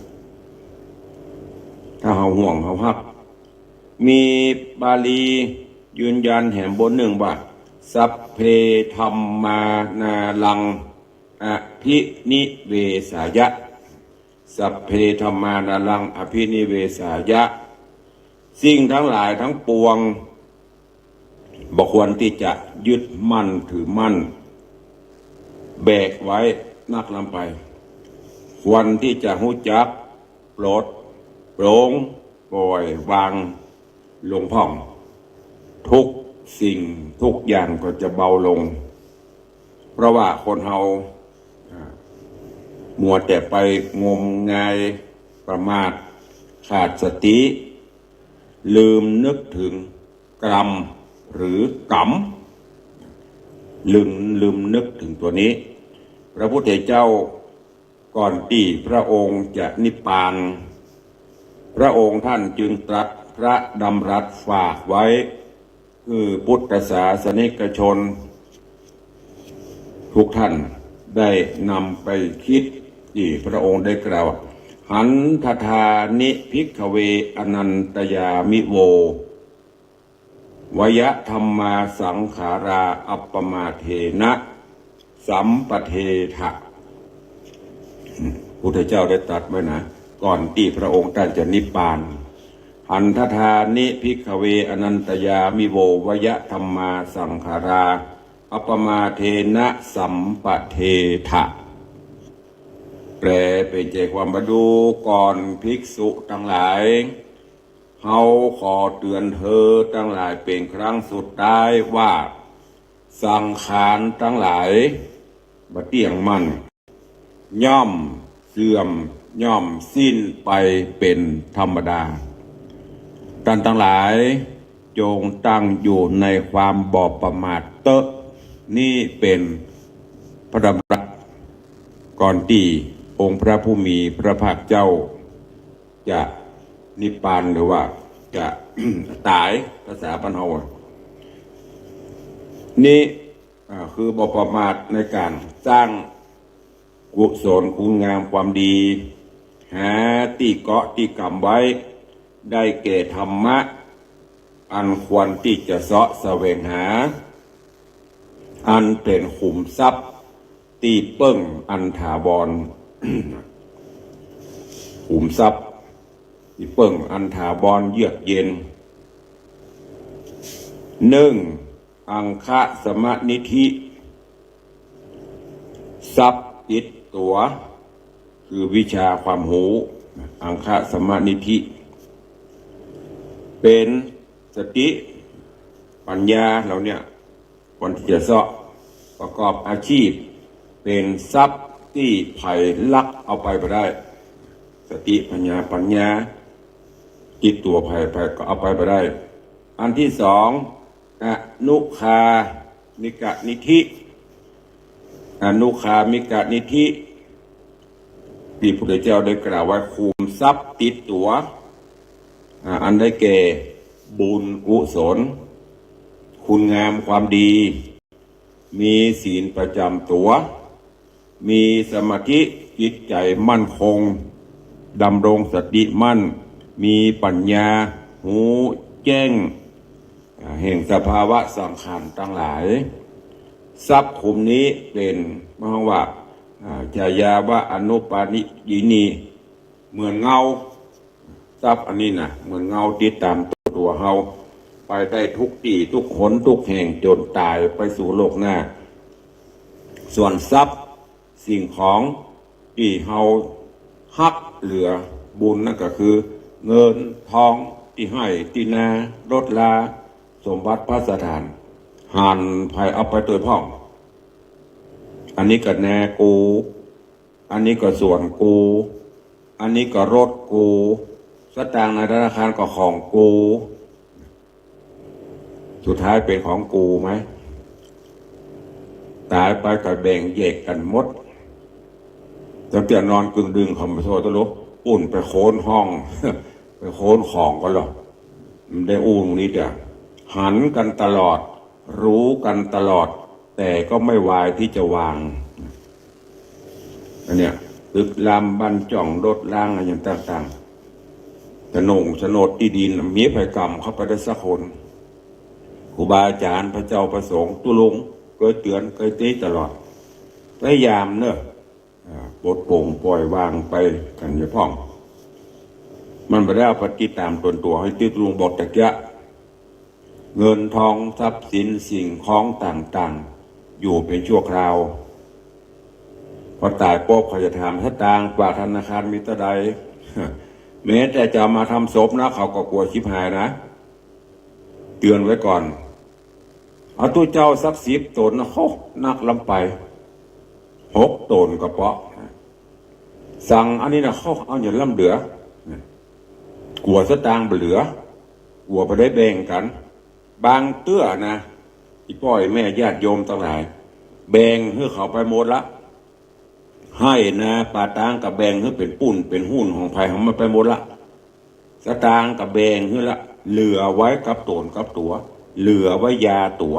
ถ้าเขาห่วงเขาฮักมีบาลียืนยันแห่งบนหนึ่งว่าสัพเพธัมมานาลังอภินิเวสายะสัพเพธัมมานาลังอภินิเวสายะสิ่งทั้งหลายทั้งปวงบ่ควรที่จะยึดมั่นถือมั่นแบกไว้นักลำไปควรที่จะหู้จักปลดโปร่งปล่อยวางลงพ่องทุกสิ่งทุกอย่างก็จะเบาลงเพราะว่าคนเฮามัวแต่ไปงมงายประมาทขาดสติลืมนึกถึงกรรมหรือกรรมลืมนึกถึงตัวนี้พระพุทธเจ้าก่อนที่พระองค์จะนิพพานพระองค์ท่านจึงตรัสพระดำรัสฝากไว้คือพุทธศาสนิกชนทุกท่านได้นำไปคิดที่พระองค์ได้กล่าวหันทธานิภิกขเวอนันตยามิโววยธรรมาสังขาราอัปปมาเทนะสัมปเทถะพุทธเจ้าได้ตรัสไว้นะก่อนที่พระองค์ท่านจะนิพพานหันทธานิภิกขเวอนันตยามิโววยธรรมาสังขาราอัปปมาเทนะสัมปเทถะแปลเป็นใจความมาดูก่อนภิกษุทั้งหลายเฮาขอเตือนเธอทั้งหลายเป็นครั้งสุดท้ายว่าสังขารทั้งหลายบ่เที่ยงมั่นย่อมเสื่อมย่อมสิ้นไปเป็นธรรมดาท่านทั้งหลายจงตั้งอยู่ในความบอบประมาทนี่เป็นพระดำรัสก่อนที่องค์พระผู้มีพระภาคเจ้าจะนิพพานหรือว่าจะ ตายภาษาบ้านเฮานี่คือบอบประมาทในการสร้างกุศลคุณงามความดีหาที่เกาะที่กำไว้ได้แก่ธรรมะ อันควรที่จะเสาะแสวงหาอันเป็นขุมทรัพย์ตีเปิ้งอันถาวร ขุมทรัพย์ตีเปิ้งอันถาวรเยือกเย็นอังคะสมนิธิทรัพย์ติดตัวคือวิชาความหูอังคะสมนิธิเป็นสติปัญญาเราเนี่ยคนที่จะเสาะประกอบอาชีพเป็นทรัพย์ที่ไผ่ลักเอาไปได้สติปัญญาจิตตัวไผ่ก็เอาไปได้อันที่สองอนุคามิกะนิธิอนุคามิกะนิธิที่พระพุทธเจ้าได้กล่าวไว้คุมทรัพย์ติดตัวอันได้แก่บุญกุศลคุณงามความดีมีศีลประจำตัวมีสมาธิจิตใจมั่นคงดำรงสติมั่นมีปัญญาหูแจ้งแห่งสภาวะสังขารทั้งหลายทรัพย์ขุมนี้เป็นหมายว่าจายาวะอนุปาณิยินีเหมือนเงาทรัพย์อันนี้นะเหมือนเงาติดตามตัวเฮาไปได้ทุกที่ทุกคนทุกแห่งจนตายไปสู่โลกหน้าส่วนทรัพย์สิ่งของที่เฮาฮักเหลือบุญนั่นก็คือเงินทองที่ให้ที่นารถลาสมบัติพระสถานหันภัยเอาไปตัวพ่องอันนี้ก็แน่กูอันนี้ก็ส่วนกูอันนี้ก็รถกูสตางค์ในธนาคารก็ของกูสุดท้ายเป็นของกูไหมตายไปก็แบ่งแยกกันหมดตั้งแต่นอนกึ่งดึงคอมพิวเตอร์ตลุกอุ่นไปโค่นห้อง ไปโค่นของก็หรอกมันได้อุ่นนี้จ้ะหันกันตลอดรู้กันตลอดแต่ก็ไม่วายที่จะวางอันเนี้ยตึกลำบันจ่องรถล่างอะไรอย่างต่างๆแต่โฉนดที่ดินมีภัยกรรมเข้าไปได้สักคนครูบาอาจารย์พระเจ้าประสงค์ตุลุงเคยเตือนเคยตีตลอดพยายามเนอะปลดโปร่งปล่อยวางไปกันอย่าพ่องมันไปได้ปฏิตามตัวให้ติดลุงบอกตะเกียเงินทองทรัพย์สินสิ่งของต่างๆอยู่เป็นชั่วคราวพอตายปุ๊บเขาจะถามถ้าต่างกว่าธนาคารมีตะใด แม้แต่จะมาทำศพนะเขาก็กลัวชิบหายนะเตือนไว้ก่อนเอาตู้เจ้าสัก10 ตนนะโหนักลำไป6 ตนกระเปาะสั่งอันนี้นะเขาเอาอย่าล่ำเหลือกลัวสตางค์เหลือกลัวไปได้แบ่งกันบางเตื้อนะอีพ่อยแม่ญาติโยมทั้งหลายแบ่งให้เขาไปหมดละให้นะปาตางกับแบ่งให้เป็นปุ่นเป็นหุ้นของภัยของมันไปหมดละสตางค์กับแบ่งให้ละเหลือไว้กับตนกับตัวเหลือไว้ยาตัว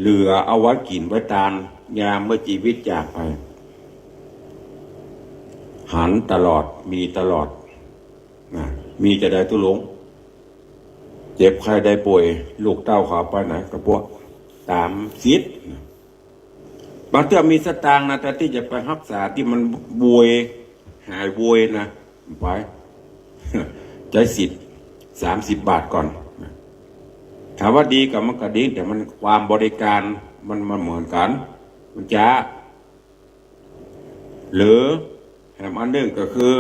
เหลือเอาไว้กินไว้ตานยามเมื่อชีวิตจากไปหันตลอดมีตลอดนะมีจะได้ตุลงเจ็บใครได้ป่วยลูกเต้าขาไปไหนกระพวกตามซิดบางทีมีสตางค์นะแต่ที่จะไปรักษาที่มันบวยหายบวยนะไป ใจสิทธิ์30 บาทก่อนถามว่าดีกับมันก็ดีแต่มันความบริการมันเหมือนกันมันจ้าหรือแถมอันหนึ่งก็คือ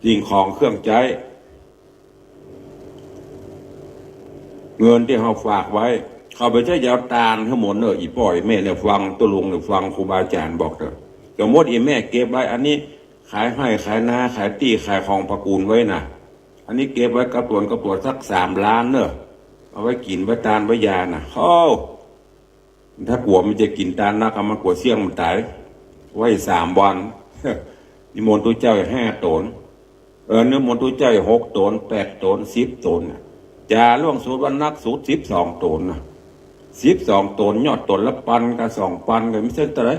สิ่งของเครื่องใช้เงินที่เราฝากไว้เขาไปใช้ยาวตาลทั้งหมดเนอะอีพ่อยแม่เนี่ยฟังตัวลุงหรือฟังครูบาอาจารย์บอกเถอะสมมติอีแม่เก็บไว้อันนี้ขายให้ขายนาขายตี้ขายของประกูลไว้นะอันนี้เก็บไว้กระตัวสัก3 ล้านเนอะเอาไว้กินไว้ตาลไว้ยานะโอ้ถ้ากลัวมันจะกินตาลนักเอามากลัวเสี่ยงมันตายไว้3 วัน นิมนต์ตัวเจ้า5 ตนนิมนต์ตัวเจ้า6 ตน8 ตน10 ตนจะล่วงสูตรวันนักสูตร12 ตนนะ12 ตนยอดตนละ1,000กับ2,000กับไม่ใช่ตัวไหน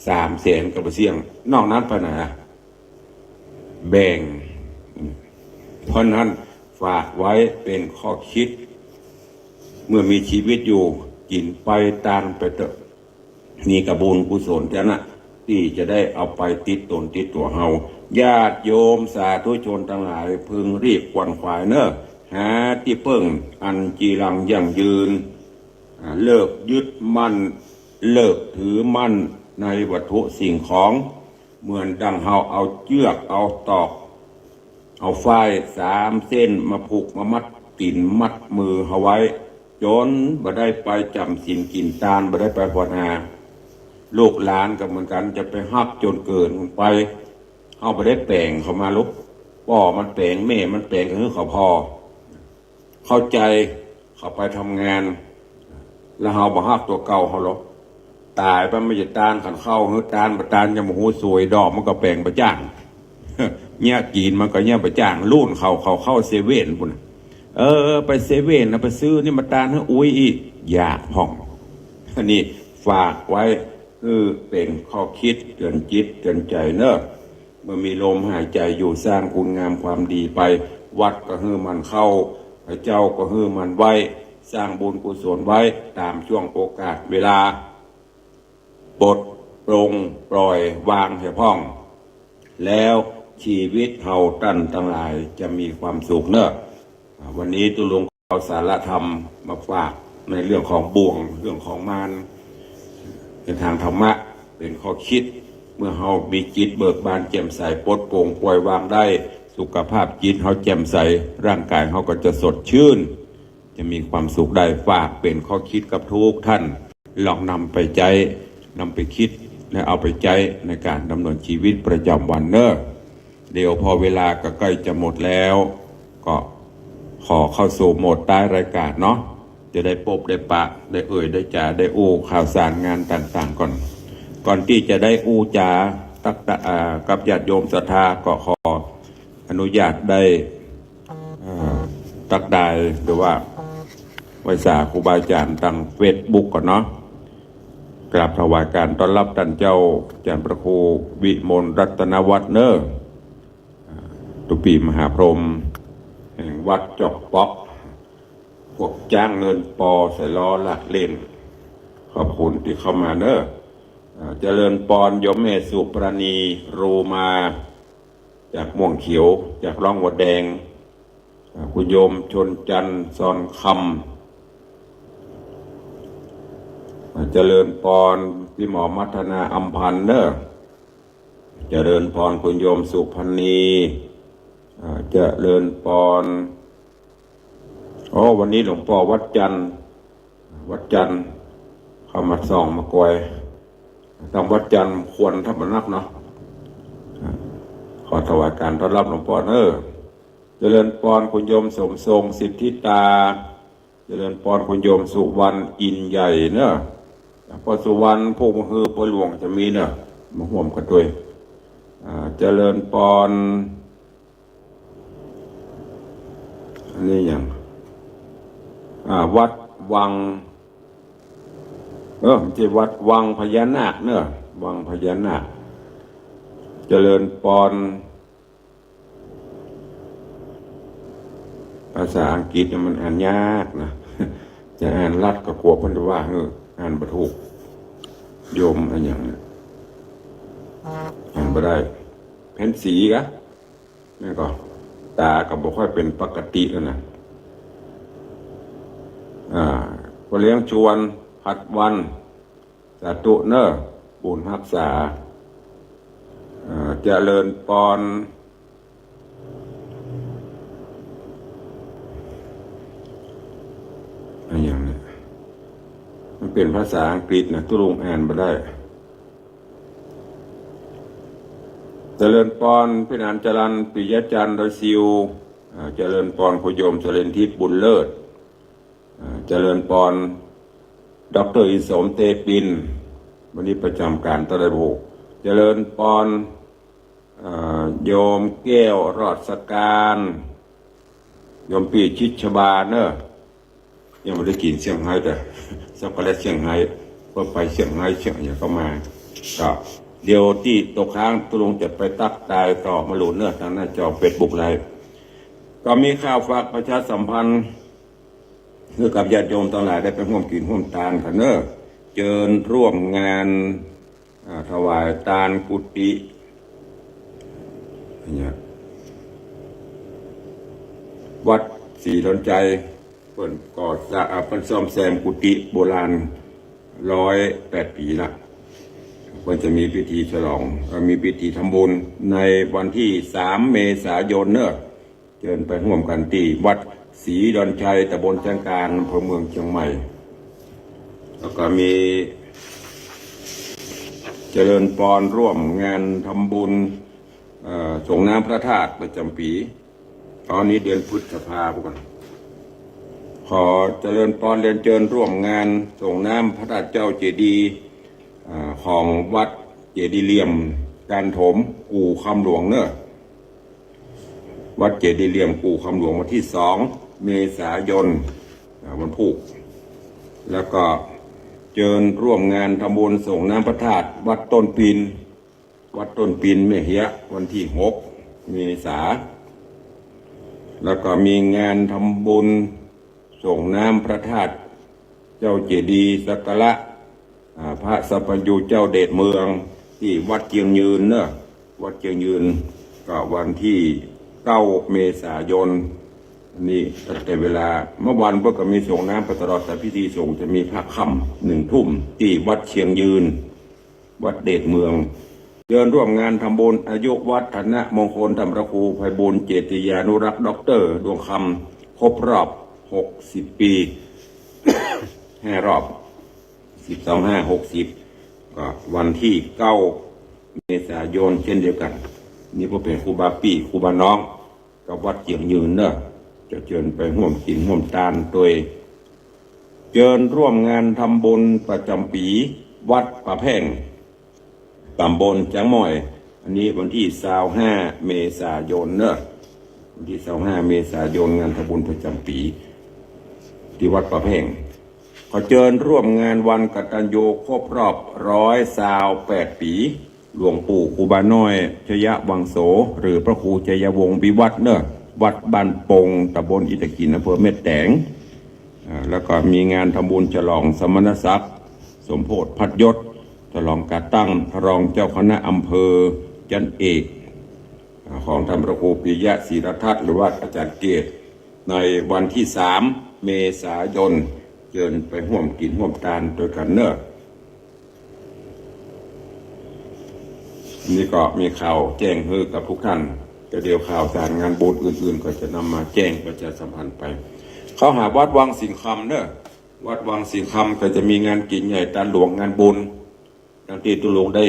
300,000กับเสี่ยงนอกนั้นไปไหนแบ่ง เพราะนั้นฝากไว้เป็นข้อคิด เมื่อมีชีวิตอยู่กินไปตามไปเถอะนี่กระบุญกุศลจะนะที่จะได้เอาไปติดตนติดตัวเฮาญาติโยมสาธุชนทั้งหลายพึงรีบควนขวายเนอะหาที่เพิ่งอันจีรังยั่งยืนเลิกยึดมั่นเลิกถือมั่นในวัตถุสิ่งของเหมือนดังเฮาเอาเชือกเอาตอกเอาฝ้าย3 เส้นมาผูกมามัดตีนมัดมือเฮาไว้จนบ่ได้ไปจำศีลกินทานบ่ได้ไปภาวนาลูกหลานก็เหมือนกันจะไปฮักจนเกินไปเฮาบ่ได้แปลงเขามาลุกพ่อมันแปลงแม่มันแปลงคือเขาพอเข้าใจเขาไปทำงานแล้วเฮาบ่ฮักตัวเก่าเฮาหรอกตายไปไม่จะตานขันเข้าเฮือตานบ่ตานจะมาหูสวยดอกมันก็แปลงบ่จ้างเนี่ยกินมันก็เนี่ยบ่จ้างรุ่นเข้าเซเว่นพุ่นไปเซเว่นนะไปซื้อนี่มาตานให้อุ้ยอีกอยากห้องอันนี้ฝากไว้เป็นข้อคิดเตือนจิตเตือนใจเนอะเมื่อมีลมหายใจอยู่สร้างคุณงามความดีไปวัดก็ให้มันเข้าพระเจ้าก็ให้มันไว้สร้างบุญกุศลไว้ตามช่วงโอกาสเวลาปลดปลงปล่อยวางให้พ่องแล้วชีวิตเฮาตั้นทั้งหลายจะมีความสุขเนอะวันนี้ตุลงเอาสารธรรมมาฝากในเรื่องของบ่วงเรื่องของมารเป็นทางธรรมะเป็นข้อคิดเมื่อเฮามีจิตเบิกบานแจ่มใสปลดโปร่งปล่อยวางได้สุขภาพจิตเฮาแจ่มใสร่างกายเฮาก็จะสดชื่นจะมีความสุขได้ฝากเป็นข้อคิดกับทุกท่านลองนำไปใจนำไปคิดและเอาไปใจในการดำเนินชีวิตประจำวันเนอะเดี๋ยวพอเวลาก็ใกล้จะหมดแล้วก็ขอเข้าสู่โหมดใต้รายการเนาะจะได้พบได้ปะได้ได้จ่าได้อู้ข่าวสารงานต่างๆก่อนที่จะได้อู้จาตักตะกับญาติโยมศรัทธาก็ขออนุญาตได้ตักได้หรือว่าไว้สาครูบาอาจารย์ทางเฟซบุ๊กก่อนเนาะกราบถวายการต้อนรับท่านเจ้าอาจารย์พระครูวิมลรัตนวัฒน์เนอร์ตุปีมหาพรหมแห่งวัดจอกป๊อกพวกจ้างเงินปอใส่ล้อลักเล่นขอบคุณที่เข้ามาเนอะเจริญปอนยมเมสุปราณีรูมาจากม่วงเขียวจากร่องวัดแดงคุณโยมชนจันทร์ซอนคำเจริญปอนพี่หมอมัฒนาอัมพันธ์เนอะเจริญพรคุณโยมสุพันนีเจริญปอนวันนี้หลวงพ่อวัดจันทร์เข้ามาส่องมากวยทางวัดจันทร์ควรทับนักเนาะขอถวายการต้อนรับหลวงพ่อเนอะเจริญปอนคุณโยมสมทรงสิทธิตาเจริญปอนคุณโยมสุวรรณอินใหญ่เนอะพอสุวรรณผู้มหือพหลวงจะมีเนอะมาห่วมกันด้วยเจริญปอนอันนี้อย่างวัดวังไม่ใช่วัดวังพญานาคเนอะวังพญานาคเจริญปอนภาษาอังกฤษมันอ่านยากนะจะอ่านลัดก็กลัวเพิ่นว่าอ่านบ่ถูกโยมอะไรอย่างนี้อ่านบ่ได้เพ้นสีกะนี่ก็ตาก็บ่ค่อยเป็นปกติแล้วนะก็เลี้ยงชวนผัดวันสาธุเนอร์บุญรักษาเจริญปอนอะไรอย่างนี้มันเป็นภาษาอังกฤษนะตุลุงอ่านมาได้เจริญปอนพินานจรันปิยจันทร์โดยซิวเจริญปอนคุณโยมเจริญทิพย์บุญเลิศเจริญปอนดร.อิสมเตปินวันนี้ประจำการตะไลโบเจริญปอนโยมแก้วรอดสการโยมปีชิดชบาเนอะยังไม่ได้กินเชียงไฮ้แต่ช็อกโกแลตเชียงไฮ้ก็ไปเชียงไฮ้เชียงอย่างก็มาก็เดี๋ยวที่ตกค้างตุลงจะไปตักตายต่อมาหลุนเนอะทางหน้าจอเฟซบุ๊กไลฟ์ ก็มีข่าวฝากประชาสัมพันธ์เพื่อกับญาติโยมทั้งหลายได้ไปร่วมกินร่วมทานกันเนอะเจิญร่วมงานถวายทานกุฏิเนี่ยวัดศรีดอนใจเปิดก่อสร้างเปิดซ่อมแซมกุฏิโบราณ108 ปีละเปิดจะมีพิธีฉลองมีพิธีทำบุญในวันที่3 เมษายนเนอะเชิญไปร่วมกันที่วัดศรีดอนชัยตำบลจังการอำเภอเมืองเชียงใหม่แล้วก็มีเจริญพรร่วมงานทำบุญส่งน้ำพระธาตุประจำปีตอนนี้เดือนพฤษภาคมขอเจริญพรเรียนเชิญร่วมงานส่งน้ำพระธาตุเจ้าเจดีย์ของวัดเจดีย์เหลี่ยมการถมกู่คำหลวงเนอะวัดเจดีย์เหลี่ยมกู่คำหลวงวันที่2 เมษายนวันพุธแล้วก็เชิญร่วมงานทำบุญส่งน้ำพระธาตุวัดต้นปีนแม่เหียวันที่6 เมษาแล้วก็มีงานทำบุญส่งน้ำพระธาตุเจ้าเจดีย์สักการะพระสัพพัญญูเจ้าเดชเมืองที่วัดเจียงยืนเนอะวัดเจียงยืนก็วันที่9 เมษายนนี่ตั้งแต่เวลาเมื่อวันก็มีส่งน้ำไปตลอดแต่พิธีส่งจะมีพระค่ำ1 ทุ่มที่วัดเชียงยืนวัดเดชเมืองเดินร่วมงานทำบุญอายุวัฒนะมงคลธรรมพระครูไพบูลย์เจติยานุรักษ์ด็อกเตอร์ดวงคำครบรอบ60 ปี 5 รอบ12/5/60ก็วันที่9 เมษายนเช่นเดียวกันนี่ก็เป็นครูบาปี้ครูบาน้องกับวัดเจียงยืนเนอะจะเชิญไปร่วมกินร่วมทานโดยเชิญร่วมงานทำบุญประจำปีวัดป่าแพ่งตำบลจังหม่อยอันนี้วันที่25 เมษายนเนอะวันที่25 เมษายนงานทำบุญประจำปีที่วัดป่าแพ่งขอเชิญร่วมงานวันกตัญญูครบรอบ128 ปีหลวงปู่ครูบาน้อยชยวังโสหรือพระครูชัยวงศ์วิวัฒน์เนอะวัดบ้านปงตำบลอิตากินอำเภอเม็ดแตงแล้วก็มีงานทำบุญฉลองสมณศักดิ์สมโภชพัดยศฉลองการตั้งรองเจ้าคณะอำเภอจันเอกของท่านพระครูปิยะศิรทัศน์หรือว่าอาจารย์เกศในวันที่3 เมษายนเชิญไปร่วมกินร่วมทานโดยกันเนอะนี่ก็มีข่าวแจ้งให้กับทุกท่านแต่เดี๋ยวข่าวสารงานบุญอื่นๆก็จะนำมาแจ้งประชาสัมพันธ์ไปเขาหาวัดวังสิงห์คำเนอะวัดวังสิงห์คำก็จะมีงานกินใหญ่ตาหลวงงานบุญดังที่ตุลงได้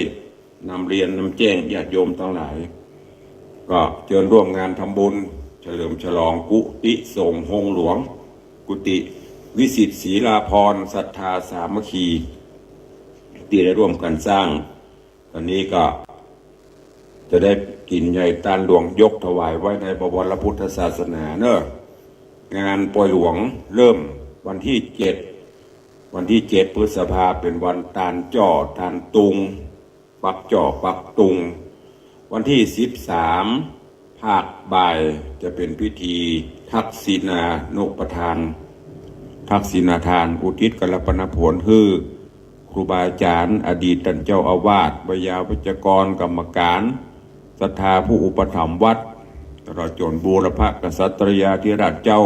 นำเรียนนำแจ้งญาติโยมทั้งหลายก็เชิญร่วมงานทำบุญเฉลิมฉลองกุฏิสงฆ์หงหลวงกุฏิวิสิตศรีลาภรณ์ศรัทธาสามัคคีที่ได้ร่วมกันสร้างตอนนี้ก็จะได้กินใหญ่ตาหลวงยกถวายไว้ในบวรพุทธศาสนาเนอะงานปล่อยหลวงเริ่มวันที่7 พฤษภาเป็นวันตานจ่อตานตุงปักจ่อปักตุงวันที่13 ภาคบ่ายจะเป็นพิธีทักษิณานุปทานทักษิณาทานอุทิศกัลปนผลคือครูบาอาจารย์อดีตท่านเจ้าอาวาสวิยาวิจกรกรรมการศรัทธาผู้อุปถัมภ์วัดตลอดจนบูรพกษัตริยาธิราชเจ้า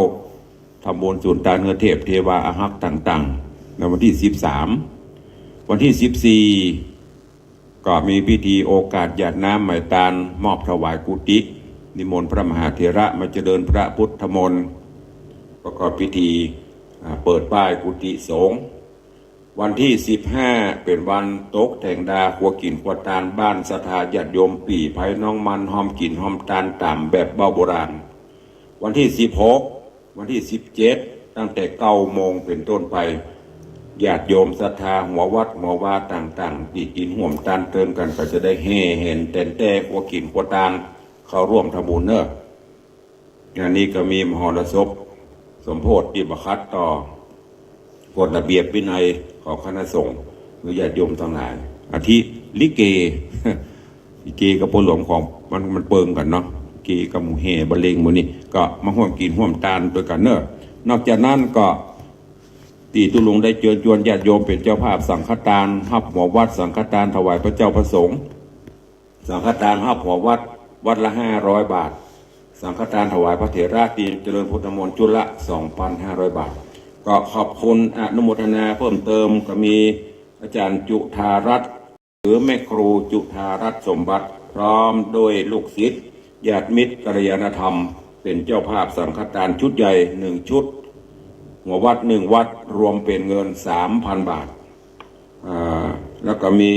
ทำบุญสุนทานเงือเทพเทวาอาหักต่างๆในวันที่13 วันที่14ก็มีพิธีโอกาสหยาดน้ำไหมตาลมอบถวายกุฏินิมนต์พระมหาเถระมาเจริญพระพุทธมนต์ประกอบพิธีเปิดป้ายกุฏิสงฆ์วันที่15เป็นวันตกแต่งดาขัวกินขัวตาลบ้านศรัทธาญาติโยมปี่ไผ่น้องมันหอมกินหอมตาลตามแบบเบ้าโบราณวันที่16 วันที่17ตั้งแต่9 โมงเป็นต้นไปญาติโยมศรัทธาหัววัดหัววาต่างๆที่กินห่วมตาลเติมกันก็จะได้เห็นแต่ขัวกินขัวตาลเข้าร่วมทำบุญเนอะงานนี้ก็มีมหรสพสมโภชที่ประคัตต่อกฎระเบียบวินัยของคณะสงฆ์หรือญาติโยมทั้งหลายอาทิลิเก ลิเกกับพลหลวงของมันเปิงกันเนาะลิเก กีกับหมูเฮบะเลงหมูนี่ก็มาห่วมกินห่วมตานด้วยกันเนอะนอกจากนั้นก็ตีตุลุงได้เชิญชวนญาติโยมเป็นเจ้าภาพสังฆทานฮับหัววัดสังฆทานถวายพระเจ้าประสงค์สังฆทานฮับหัววัดวัดละ500 บาทสังฆทานถวายพระเถระตีเจริญพุทธมนต์จุลละ 2,500 บาทก็ขอบคุณอนุโมทนาเพิ่มเติมก็มีอาจารย์จุธารัตน์หรือแม่ครูจุธารัตน์สมบัติพร้อมโดยลูกศิษย์ญาติมิตรกัลยาณธรรมเป็นเจ้าภาพสังฆทานชุดใหญ่1 ชุดหัววัด1 วัดรวมเป็นเงิน 3,000 บาทแล้วก็มี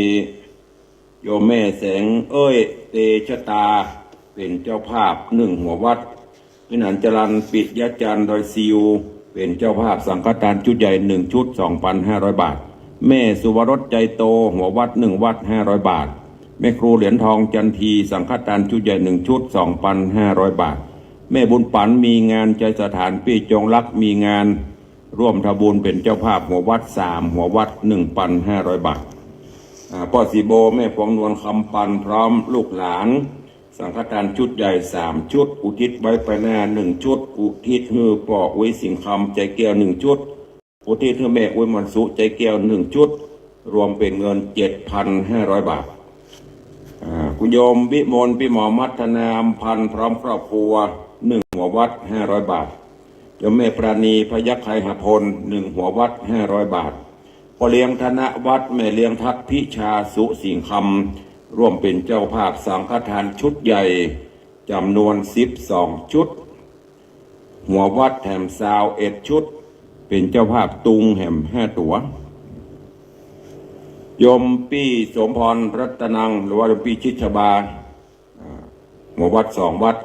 โยมแม่แสงเตชะตาเป็นเจ้าภาพ1 หัววัดวินันจรันปิยจันทร์ดอยซิวเป็นเจ้าภาพสังฆทานชุดใหญ่1 ชุด 2,500 บาทแม่สุวรสใจโตหัววัด1 วัด500 บาทแม่ครูเหรียญทองจันทีสังฆทานชุดใหญ่1 ชุด 2,500 บาทแม่บุญปันมีงานใจสถานพี่จงรักมีงานร่วมทำบุญเป็นเจ้าภาพหัววัด3 หัววัด 1,500 บาทพ่อสีโบแม่พวงนวลคำปันพร้อมลูกหลานสังฆทานชุดใหญ่3 ชุดอุทิศไว้ไปหน้า1 ชุดอุทิศให้ป่ออุ้ยสิงคำใจแก้ว1 ชุดอุทิศให้แม่อุ้ยมันสุใจแก้ว1 ชุดรวมเป็นเงิน 7,500 บาทคุณโยมวิมลพี่หมอมัฒนาอำพันธ์พร้อมครอบครัว1 หัววัด500 บาทโยมแม่ปราณีพยัคฆ์ไคหพล1 หัววัด500 บาทพ่อเลี้ยงธนวัฒน์แม่เลี้ยงทัศน์พิชาสุสิงคำร่วมเป็นเจ้าภาพสังฆทานชุดใหญ่จำนวน12 ชุดหัววัดแถมซาว1 ชุดเป็นเจ้าภาพตุงแหม5 ตั๋วโยมปี้สมพรรัตนังหรือว่าโยมปี้ชิดชบาหัววัด2 วัด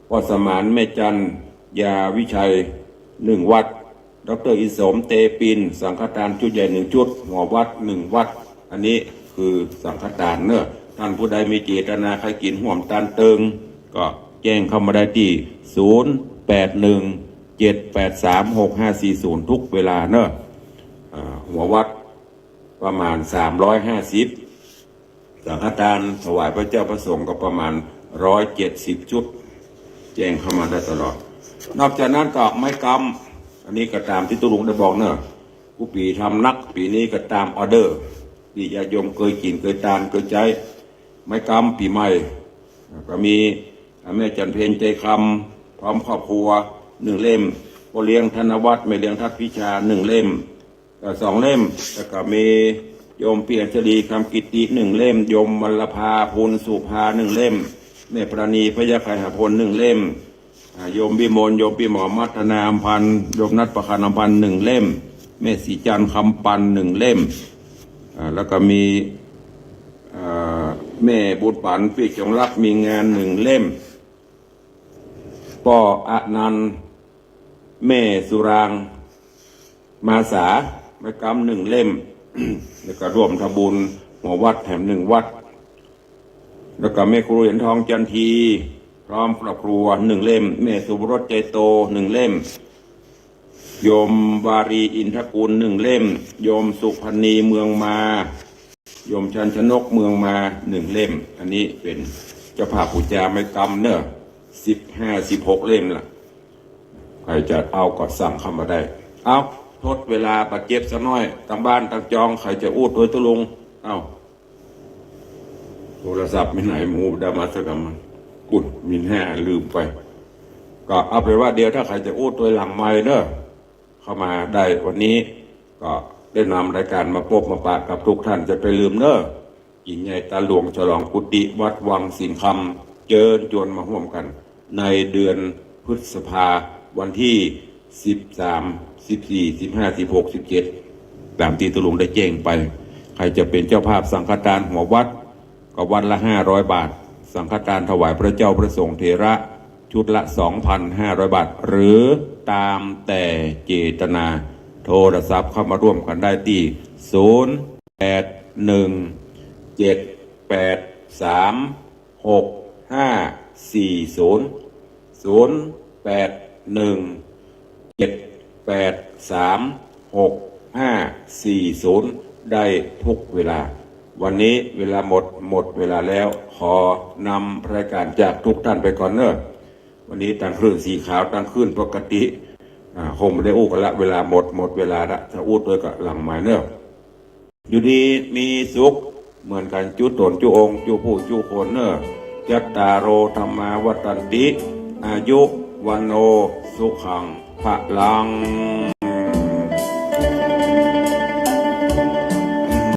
พ่อสมานแม่จันยาวิชัย1 วัดดร.อิสมเตปินสังฆทานชุดใหญ่1 ชุดหัววัด1 วัดอันนี้คือสังฆทานเนอะท่านผู้ใดมีเจตนาใครกินห่วมตานเติงก็แจ้งเข้ามาได้ที่0817836540ทุกเวลาเนอะหัววัดประมาณ350สังฆทานถวายพระเจ้าประสงค์ก็ประมาณ170 ชุดแจ้งเข้ามาได้ตลอดนอกจากนั้นก็ไม้กำอันนี้ก็ตามที่ตุลุงได้บอกเนอะผู้ปีทำนักปีนี้ก็ตามออเดอร์ที่ญาติโยมเคยกินเคยทานเคยใช้ไม้กำปีใหม่ก็มีแม่จันเพญใจคำพร้อมครอบครัว1 เล่มพ่อเลี้ยงธนวัฒน์แม่เลี้ยงทัศน์พิชา1 เล่ม2 เล่มแล้วก็มีโยมเปียชลีคำกิติ1 เล่มโยมวรรภาภูลสุภา1 เล่มแม่ปราณีพยัคฆ์ไคหพล1 เล่มโยมบิมลโยมปีหมอมัฒนาอำพันธ์โยมนัทประคานอำพันธ์1 เล่มแม่ศรีจันทร์คำปัน1 เล่มแล้วก็มีแม่บุญปันพี่จงรักมีงาน1 เล่มป่ออนันต์แม่สุรางมาสาไม้กำ1 เล่ม แล้วก็ร่วมทำบุญหัววัดแถม1 วัดแล้วก็แม่ครูเหรียญทองจันทีพร้อมครอบครัว1 เล่มแม่สุวรสใจโต1 เล่มโยมวารีอินทกุล1 เล่มโยมสุพรรณีเมืองมาโยมชันชนกเมืองมา1 เล่มอันนี้เป็นเจ้าภาพปูจาไม้กำเนอะ15-16 เล่มล่ะใครจะเอาก็สั่งเข้ามาได้เอาทดเวลาปัดเจ็บสักน้อยต่างบ้านต่างจองใครจะอูดโดยตุลุงเอาโทรศัพท์ไม่ไหนหมูดามาสักมันกุดมิน5ลืมไปก็เอาไปว่าเดียวถ้าใครจะอูดตัวหลังไม้เนอะเข้ามาได้วันนี้ก็ได้นำรายการมาพบมาปะกับทุกท่านจะไปลืมเนอะยิ่งใหญ่ตาหลวงฉลองกุฏิวัดวังสิงคำเจิญจวนมาร่วมกันในเดือนพฤษภาวันที่13 14 15 16 17ตามที่ตุลุงได้แจ้งไปใครจะเป็นเจ้าภาพสังฆทานหัววัดก็วัดละ500 บาทสังฆทานถวายพระเจ้าประสงค์เถระชุดละ 2,500 บาทหรือตามแต่เจตนาโทรศัพท์เข้ามาร่วมกันได้ที่0817836540 0817836540ได้ทุกเวลา วันนี้เวลาหมดเวลาแล้วขอนำรายการจากทุกท่านไปก่อนเนอะวันนี้ตั้งคลื่นสีขาวตั้งคลื่นปกติคงไม่ได้อู้กันละเวลาหมดเวลาละถ้าอู้ด้วยก็หลังหมายเนอะอยู่ดีมีสุขเหมือนกันจุตนจุองจุผู้จุคนเนอะจัตตารโอธรรมาวัตันติอายุวันโนสุขังพลัง